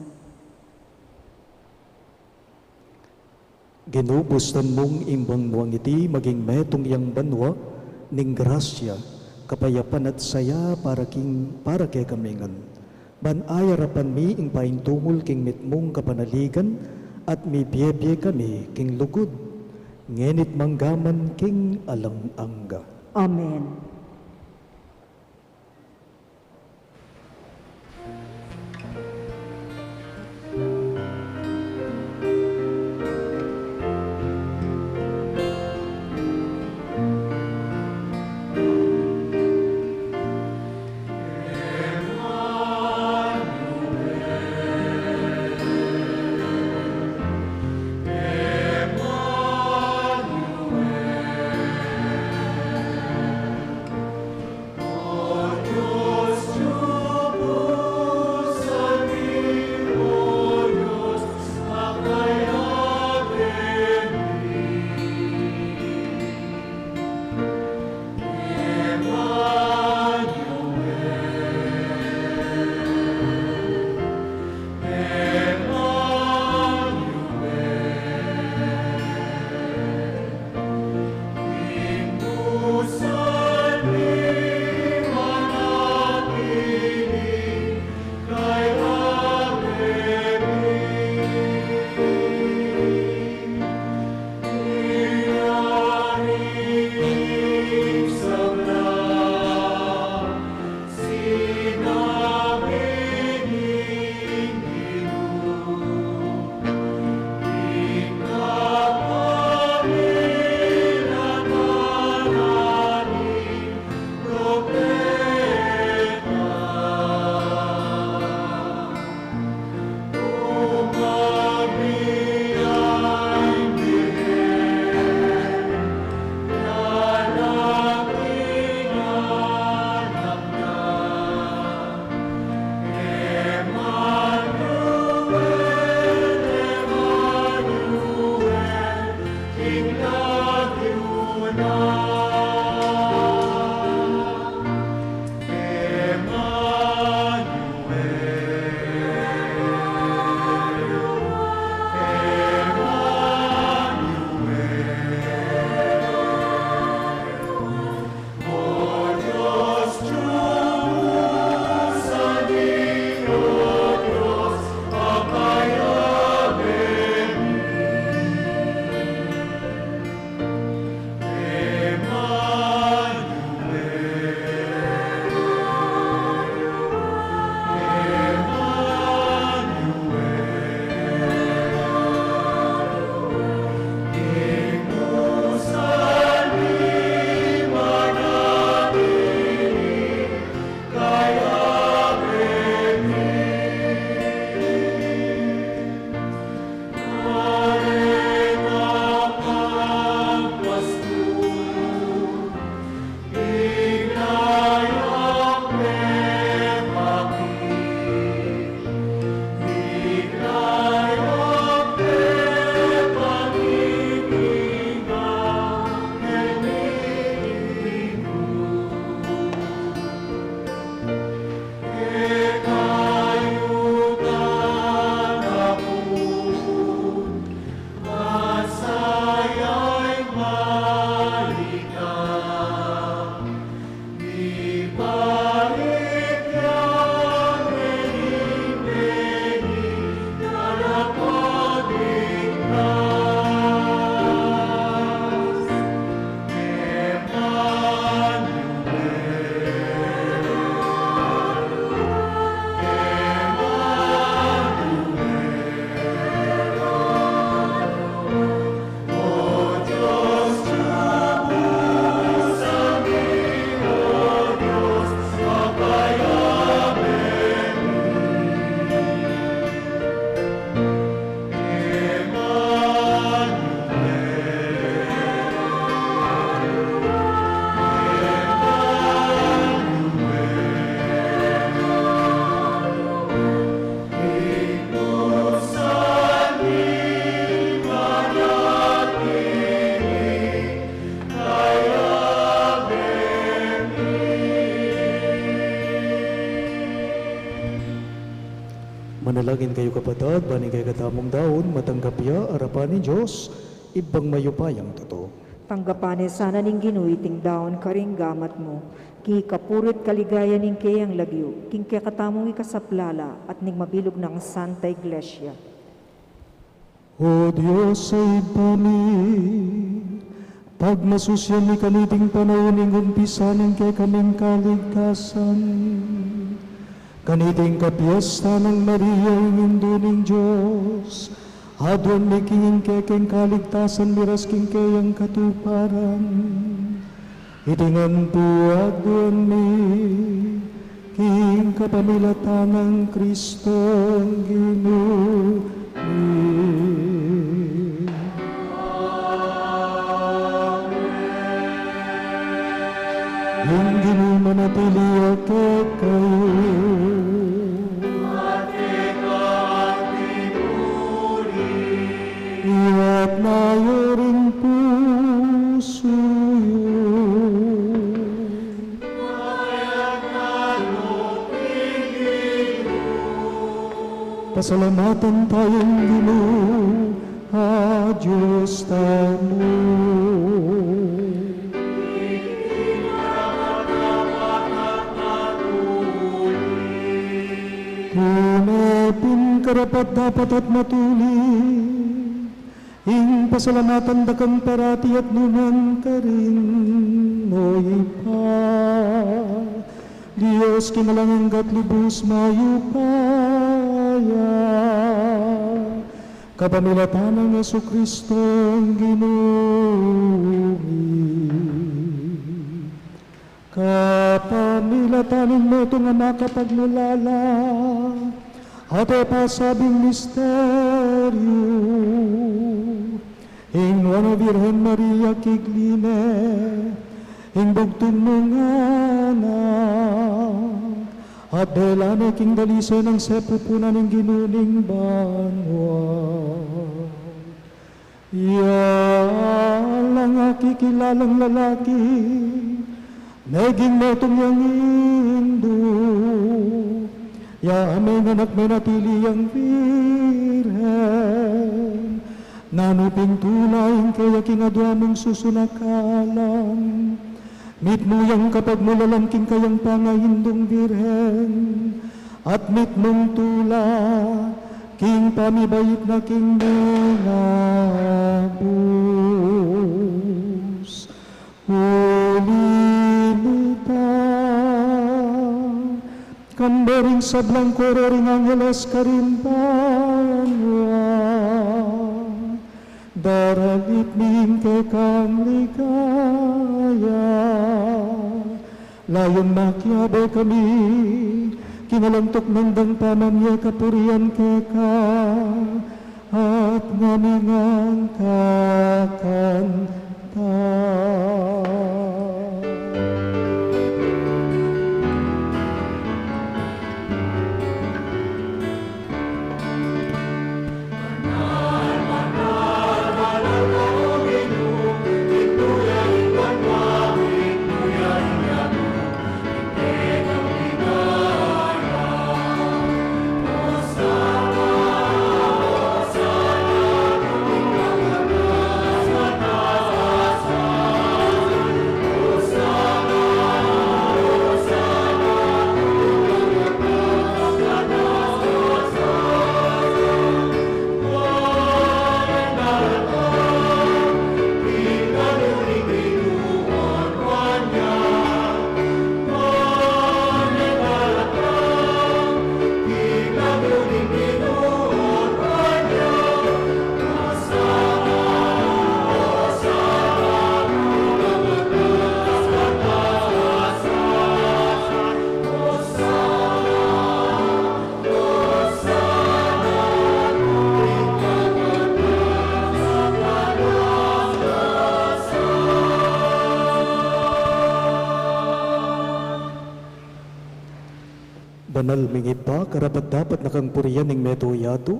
Ginoo, bustan mong imbang nuang iti maging metong iyang banwa ning grasya, kapayapan at saya para kay kamingan. Banayarapan mi ing paintungol king mitmong kapanaligan at mi biyebye kami king lugod. Ngenit manggaman king alang-angga. Amen. Manalangin kayo kapatid, baning kay katamong daon, matanggap ya, arapan ni Diyos, ibang mayupayang totoo. Tanggapanin sana ning ginuiting daon karing gamat mo. Ki kapurit kaligaya ning kayang lagyo, king kaya katamong ikasaplala at ning mabilog ng Santa Iglesia. O Diyos ay pami, pag masusyan ni kaniting panahon ning umpisa ng kay kaming kaligtasan, kaniting kapiesta ng Maria ingindo ning Diyos, adwan ni kinging kekeng kaligtasan miras king kayang katuparan, itingan po adwan ni king kapamilatan ng Kristong Ginoo. Yung ginumanatili ako kayo, iwat na rin puso yun. Pasalamatan tayong Ginoo, Diyos tamo. Kunapin karapat dapat at matuli, ing pasalamatan dakang parati at nunan ka rin, o ipa. Diyos kinalanganggat lubos mayupaya, kapamilatan ng Jesucristong Ginoo. Kapamilatanin mo ito nga makapagmulala at pasabing misteryo. Ingwa na Birhen Maria kigline, ingbugtong mong anak, at dahil na king dalisay ng sepupunan ng ginuning banwa. Yalang kikilalang lalaki, naging motong yang indo, ya amay nanak may natili ang Birhen, nanuping tulaing kaya kinadwa mong susunakalang, mit mo yang kapag mulalamking kayang pangahindong Birhen, at mit mong tula, king pamibayit na king mga bus. Ulilita, kambaring sablang kororing angeles karimbanwa, daralit ning kekang ligaya, layon makiabe kami, kinalantok nandang pamamya kapurian keka, at ngamingang kakanta. Banal mingipa, karapat dapat nakangpuriyan ng metoyato,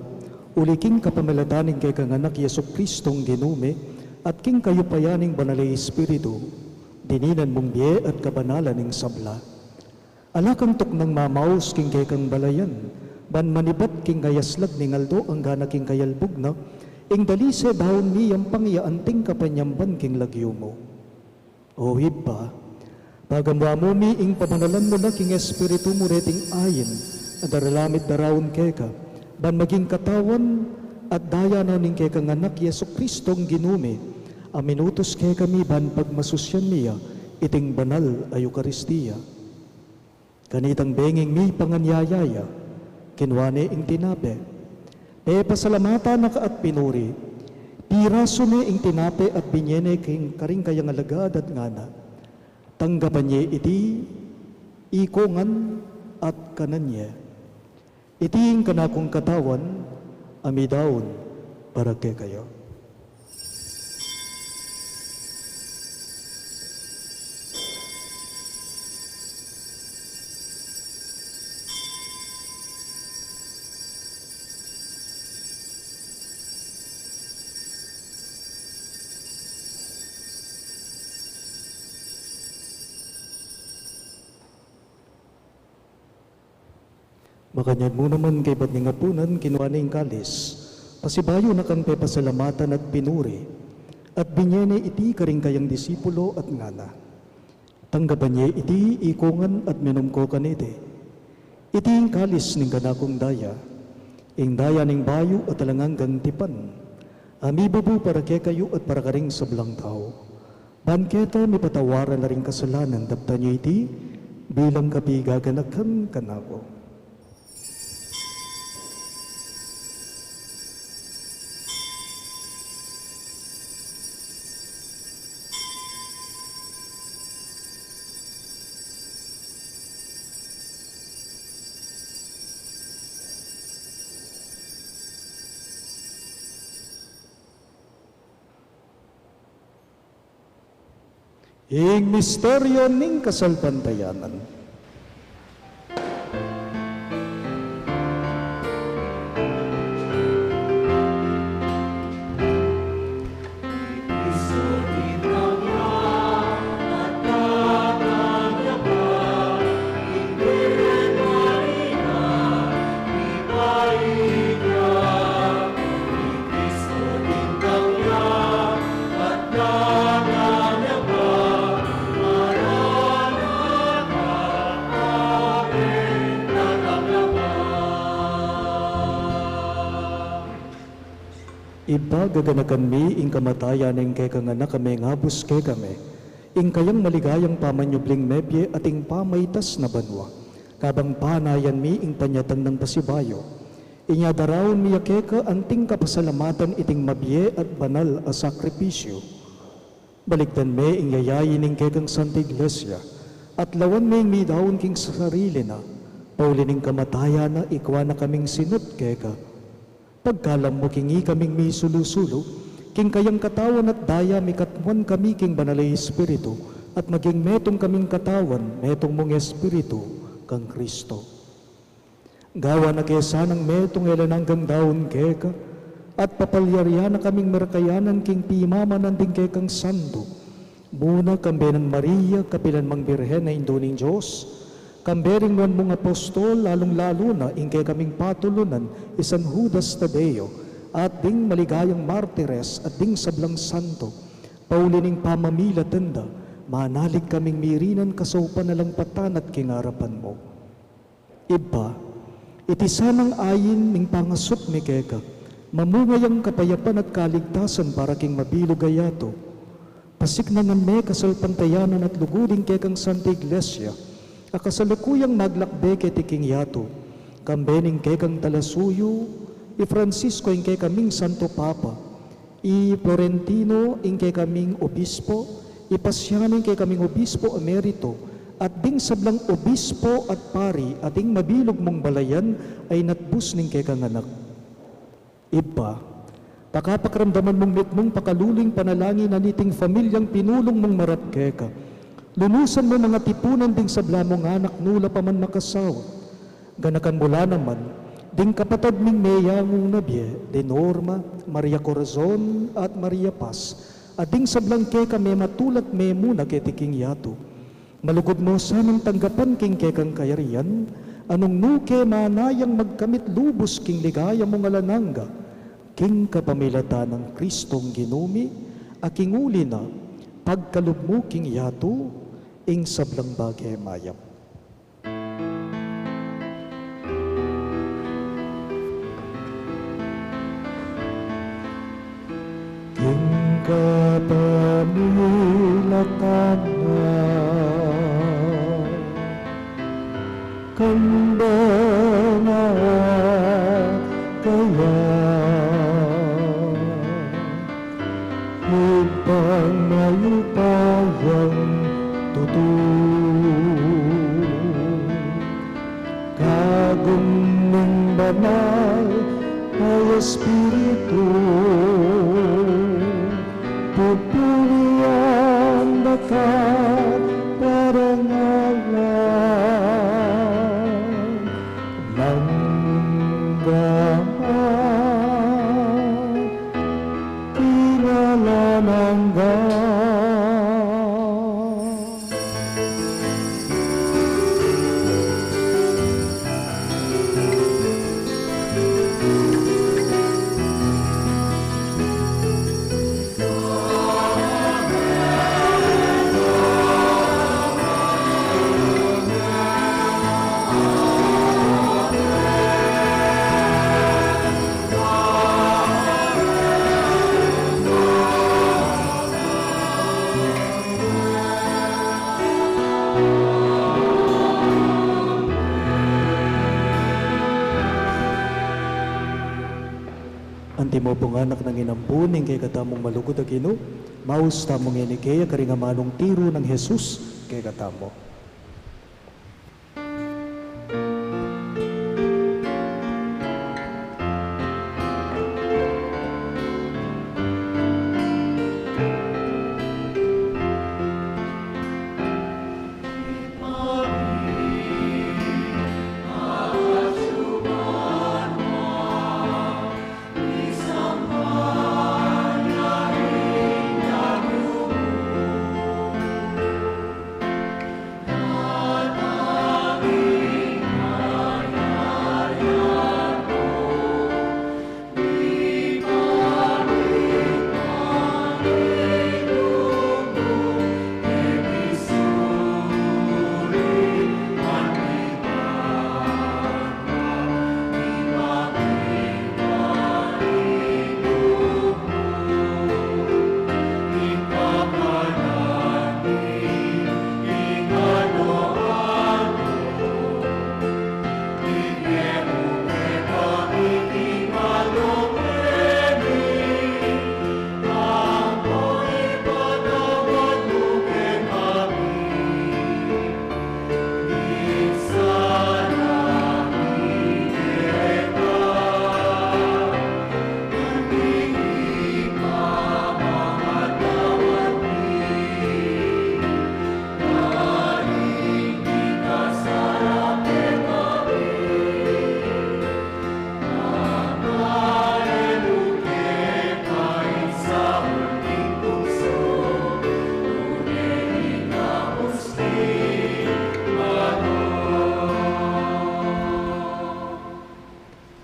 uliking kapamilataning kay kanganak Yesu Kristong ginume, at king kayupayaning banalay Espiritu, dininan mong biye at kabanalan ng sabla. Alakang tok ng mamaus king kay kang balayan, ban manibat king kayaslag ni ngaldo ang gana king kayalbog na, ing dalise daon mi ang pangyaanting kapanyamban king lagyo mo. O iba, pagamwa mo mi ing pamanalan mo na king espiritu mo reting ayin, at daralamit darawon keka, ban maging katawan at daya na ning keka nganak Yesu Kristong ginume, aminutos kaya kami ban pagmasusyan niya, iting banal ay Eucharistia. Kanitang benging mi panganyayaya, kinwane ing tinape. Pasalamata na ka at pinuri, piraso ni ing tinape at binyene king karing kayang alagad at ngana. Tanggapan niya iti, ikongan at kananye. Iti ing kanakong katawan, amidaon para kay kayo. Makanyag mo naman kay ba't nga punan, kinuha ng kalis, pasibayo na kang pepasalamatan at pinuri, at binyene iti karing kayang disipulo at ngana. Tanggapan niya iti ikongan at minum ko kanite. Iti ang kalis ning kanakong daya, ing daya ning bayo at alangang gantipan. Amibubu para kay kayo at para karing sablang tao. Banketa mi patawaran na ring kasalanan, dapta niya iti, bilang kapigaganakan kanako. Ing misteryo ning kasalpantayanan. Ipagaganakan mi ing kamatayan ing kay kangana kami ngabus kay kami, ing kayang maligayang pamanyubling mebye at ing pamaytas na banwa, kabang panayan mi ing panyatan ng pasibayo. Inya darawon mi yakeka anting kapasalamatan iting mabye at banal a sakripisyo. Baliktan mi ing yayayin ing kay kang Santa Iglesia, at lawan mi ing midawon king sarili na, paulin ing kamatayan na ikwa na kaming sinut kay ka. Pagkalam mo kingi kaming may sulusulo, king kayang katawan at daya mi katmuan kami king banalay Espiritu, at maging metong kaming katawan, metong mong Espiritu, kang Kristo. Gawa na kesa ng metong elananggang daon keka, at papalyarya na kaming merkayanan king pimamanan ding kekang Santo. Muna kambenan Maria, kapilan mang Birhen na Indoning Diyos, kambering man mong apostol, lalong-lalo na ingkay kaming patulunan, isan Judas Tadeo, at ding maligayang martires, at ding sablang santo, paulining pamamila tanda, manalig kaming mirinan kasopan na lang patan at kingarapan mo. Iba, iti sanang ayin ning pangasot mi keka, mamungayang kapayapan at kaligtasan para king mabilog ayato. Pasik na nga me kasalpantayanan at luguding kekang Santa Iglesia, akasalukuyang maglakbe kay tiking yato, kambening kekang Talasuyo, i Francisco ing kay kaming Santo Papa, i Florentino ing kay kaming Obispo, i Pasyaning kay kaming Obispo Emerito, at ding sablang Obispo at Pari, at ding mabilog mong balayan ay natbus ning kay kang anak. Iba, pakapakramdaman mong mitmong pakaluling panalangin na niting familyang pinulong mong marap keka, lunusan mo mga tipunan ding sabla mong anak nula pa man makasaw. Ganakan mula naman, ding kapatad ming meyangong nabye, de Norma, Maria Corazon at Maria Paz, at ding sablang keka may matulat may muna kay tiking yato. Malugod mo sanang tanggapan king kekang kayarian, Anong nuke manayang magkamit lubos king ligaya mong alanangga, king kapamilata ng Kristong ginumi, aking uli na, pagkalub mo king yato, ing sablang bagay mayap. King kapamilatan na, kanda na kaya, upang mayupayang kagumning banal ay Espiritu, pupurian bakat parangalan ng gamat kinalanangga. Antimo punganak ng inampuning kay katamong malugod agino, maus tamong inikaya karingamanong tiro ng Jesus kay katamo.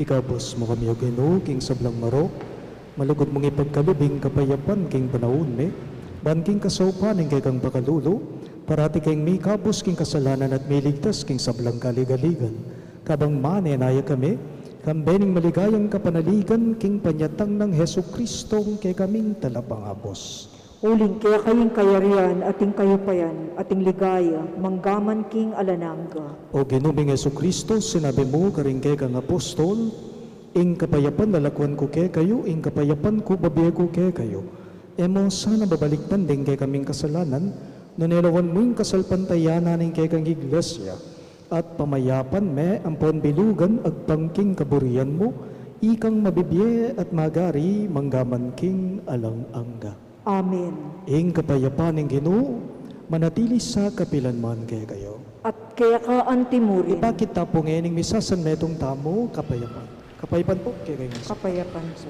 Ikabos mo kami o Ginoo king sablang maro, malugod mong ipagkalubing kapayapan king panahon me, ban king kasaupaning kay kang pakalulo, parati kayong may kabos king kasalanan at may ligtas king sablang kaligaligan. Kabang manenaya kami, kambening maligayang kapanaligan king panyatang ng Heso Kristong kay kaming talapangabos. Uling kaya kayong kayarian, ating kayupayan, ating ligaya, manggaman king alanangga. O Ginuming Heso Kristo, sinabi mo karing kay kang apostol, ing kapayapan lalakwan ko kay kayo, ing kapayapan ko babiya ko kay kayo. Emo sana babaliktan din kay kaming kasalanan, nunilawan mo yung kasalpantayanan ng kay kang iglesia, at pamayapan me ang ponbilugan agpangking kaburian mo, ikang mabibiye at magari manggaman king alang-angga. Amen. Ing kapayapaan ng Ginoo, manatili sa kapilanman kay kayo. At kaya ka antimurin, Ipakita po ngayon ng misasan metong tamo, kapayapan. Kapayapan po kay kayo. kapayapan sa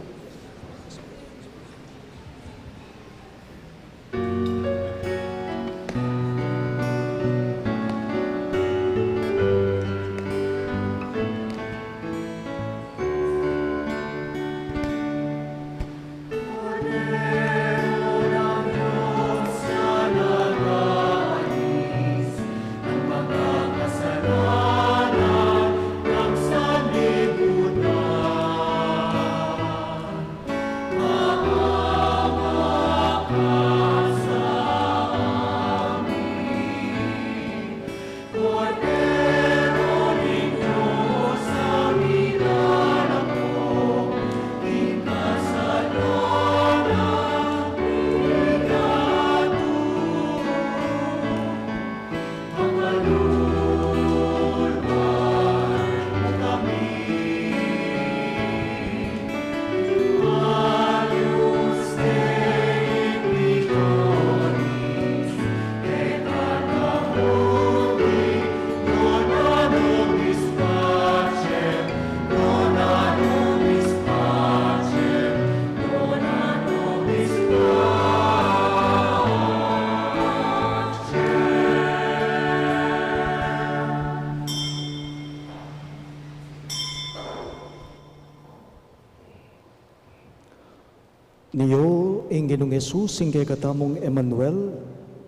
Niyo, ing Ginong Jesus, ing kay katamong Emmanuel,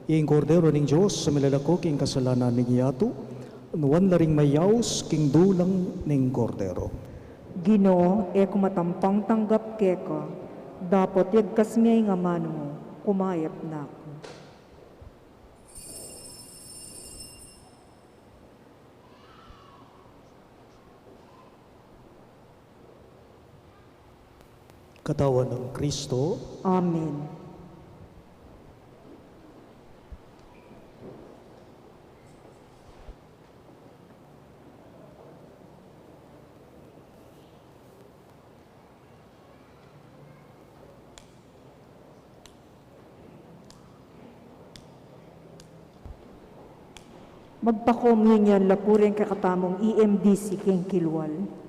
ing Kordero ning Diyos, sa milalakok ing kasalanan ning yato, nuwan na ring mayaws, king dulang ning Kordero. Ginoo, kumatampang tanggap keka, dapat yagkas miyay nga mano mo, kumayap na ako. Katawan ng Kristo, Amen. Magpa-communion lapurin kakatamong EMDC King Kilwal.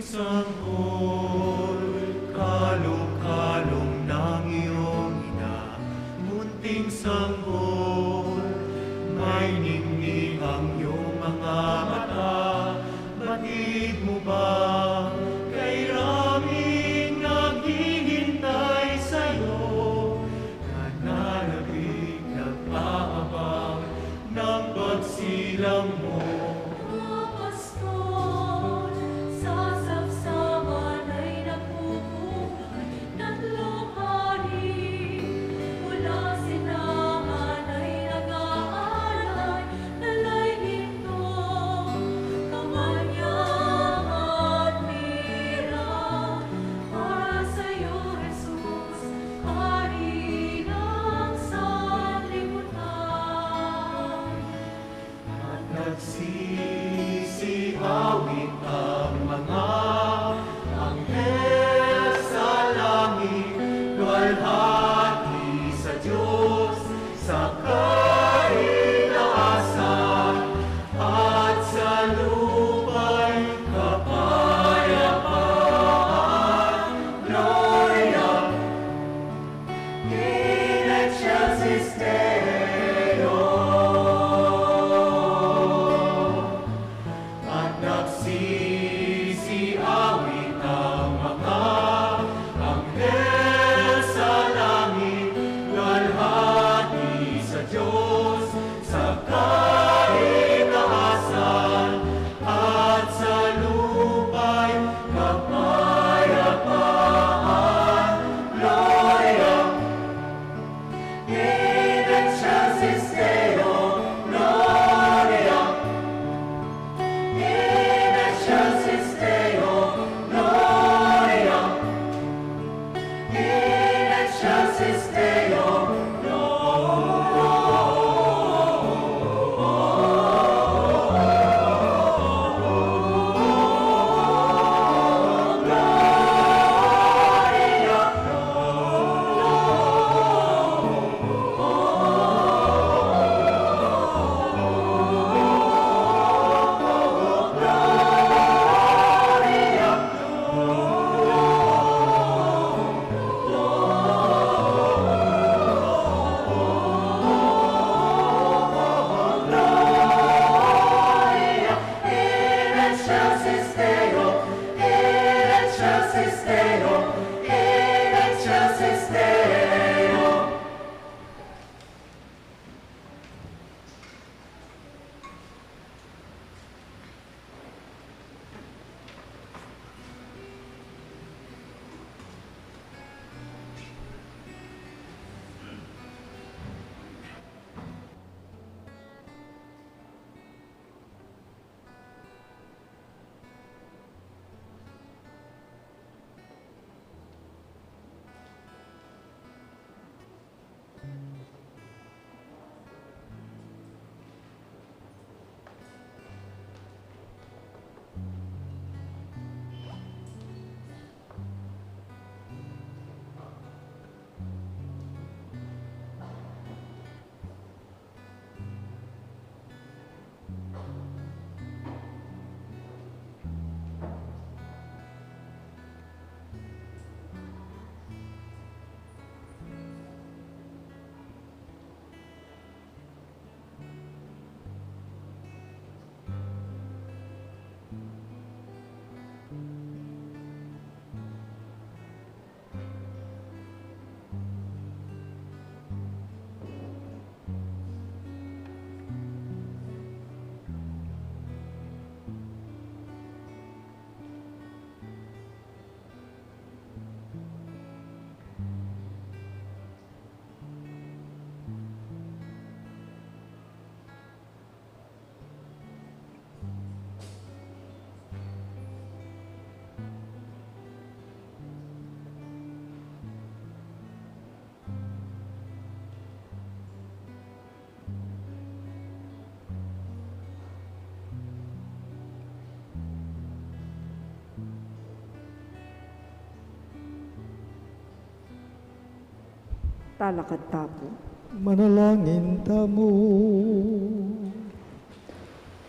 sanggol, kalong-kalong ng iyong ina. Munting sanggol, may ningning ang iyong mga mata. Batid mo ba kay raming naghihintay sa'yo? Nananabig nag-aabang ng pagsilang mo. Nagsisihawit ang mga anghel sa langit, luwalhati sa Diyos, sa kaitaasan, at sa lupa'y kapayapaan. Gloria in excelsis Deo. Nagsisiawit ang mga anghel sa langit, luwalhati sa Diyos, sa kaitaasan, at sa lupa'y kapayapaan. Gloria in excelsis Deo. Gloria in excelsis Deo. Gloria in excelsis Deo. In excelsis Deo. In excelsis Deo. In excelsis Deo. Talakad tapo. Manalangin tamo.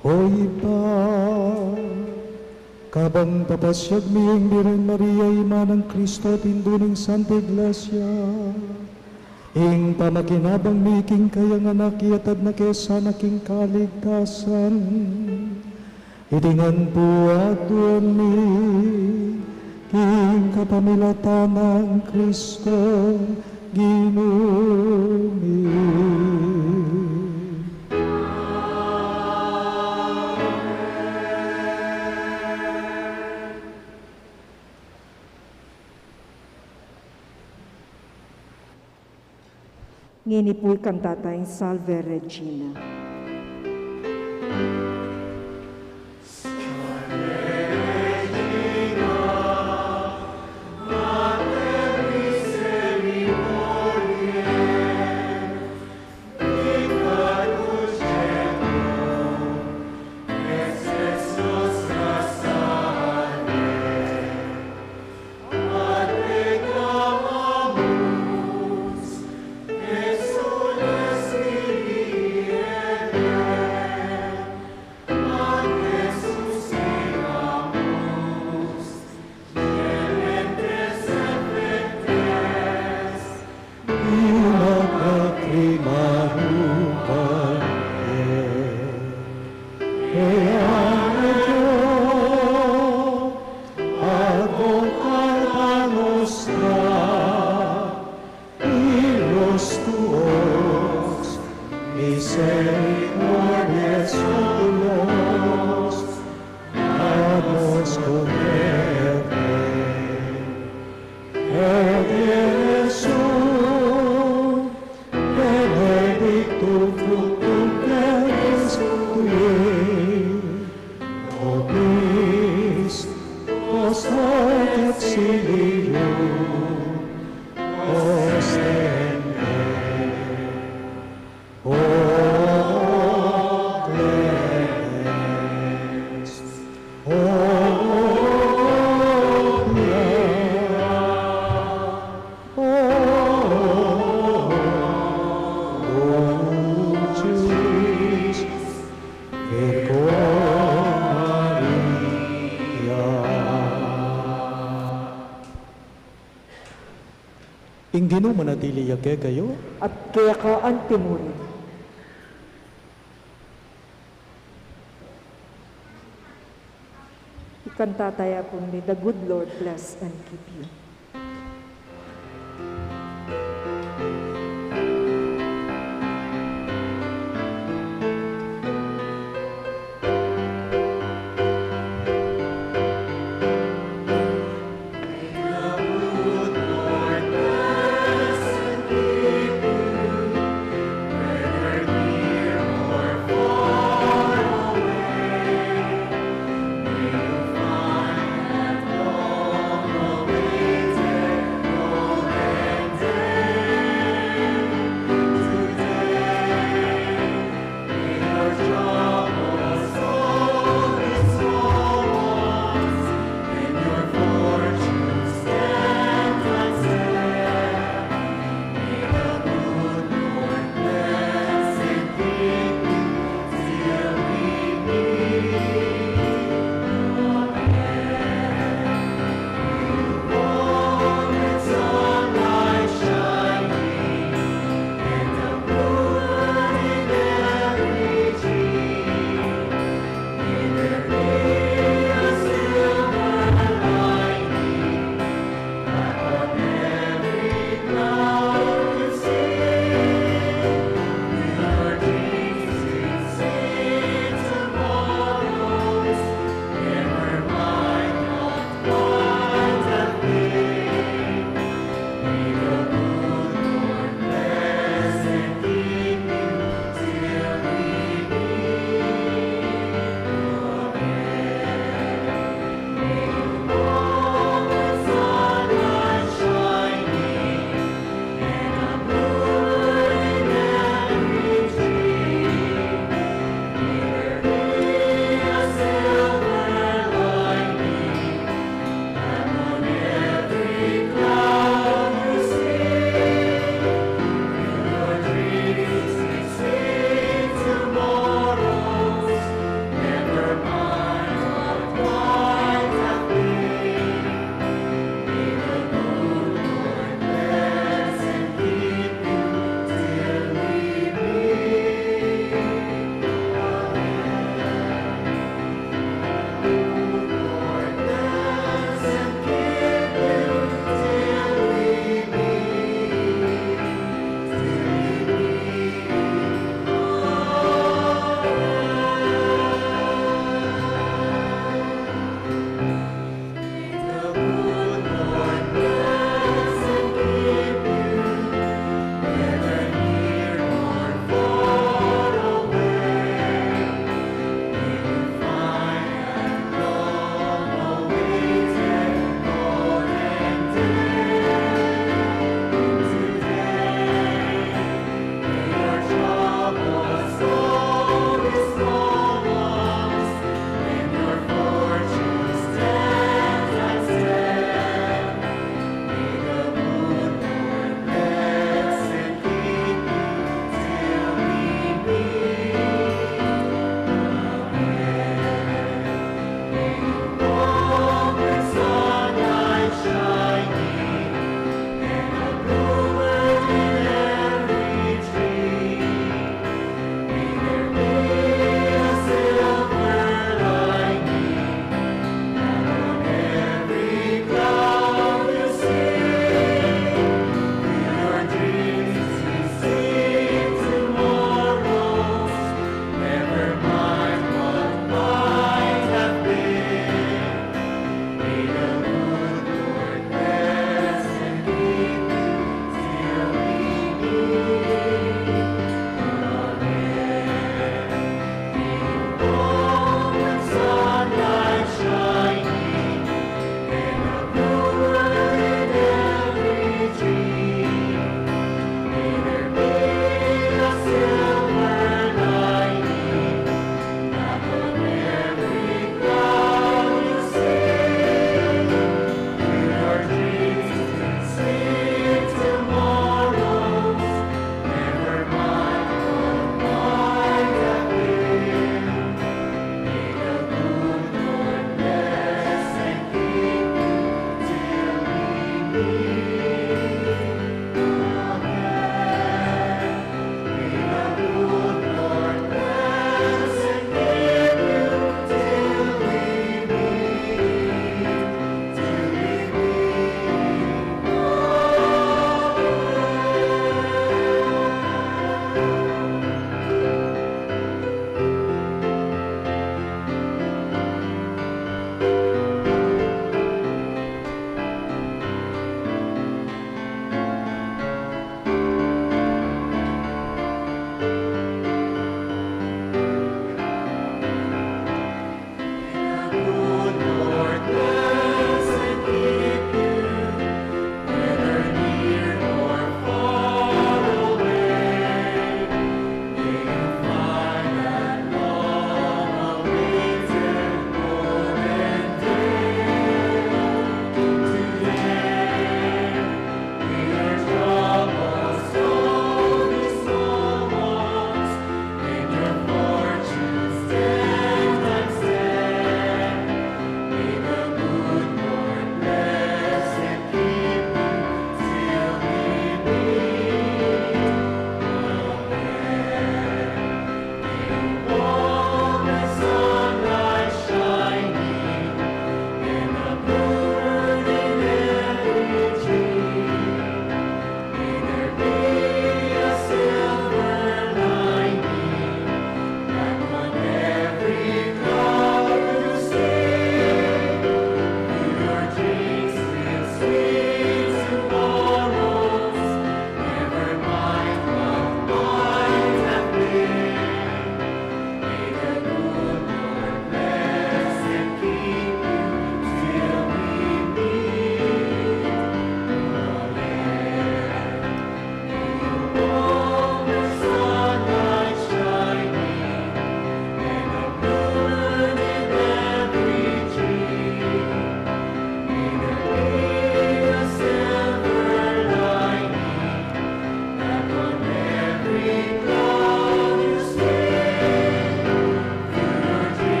Hoy pa, Kabang papasyag miyeng Birhen Maria, Ima ng Kristo, tinduning Santa Iglesia, ing pamakinabang miking kayang anak iatad na kesa naking kaligtasan, itingan po aduan mi, king kapamilatan ng Kristo, Ginumi. Ngini po'y kantatayng Salve Regina. Ingino manatili yake kayo, At kaya ka ang timurin. Ikantataya po ni The good Lord bless and keep you. Away.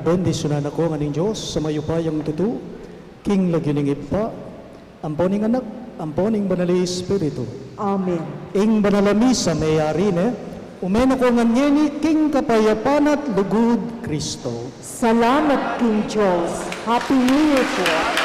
bendisyonan ako nga ning Diyos sa mayupayang tutu, king lagining ipa, amponing anak, amponing banali Espiritu. Amen. Ing banalami sa mayari ne, umeno ko nga ngeni king kapayapan at lugod Kristo. Salamat, King Diyos. Happy New Year po.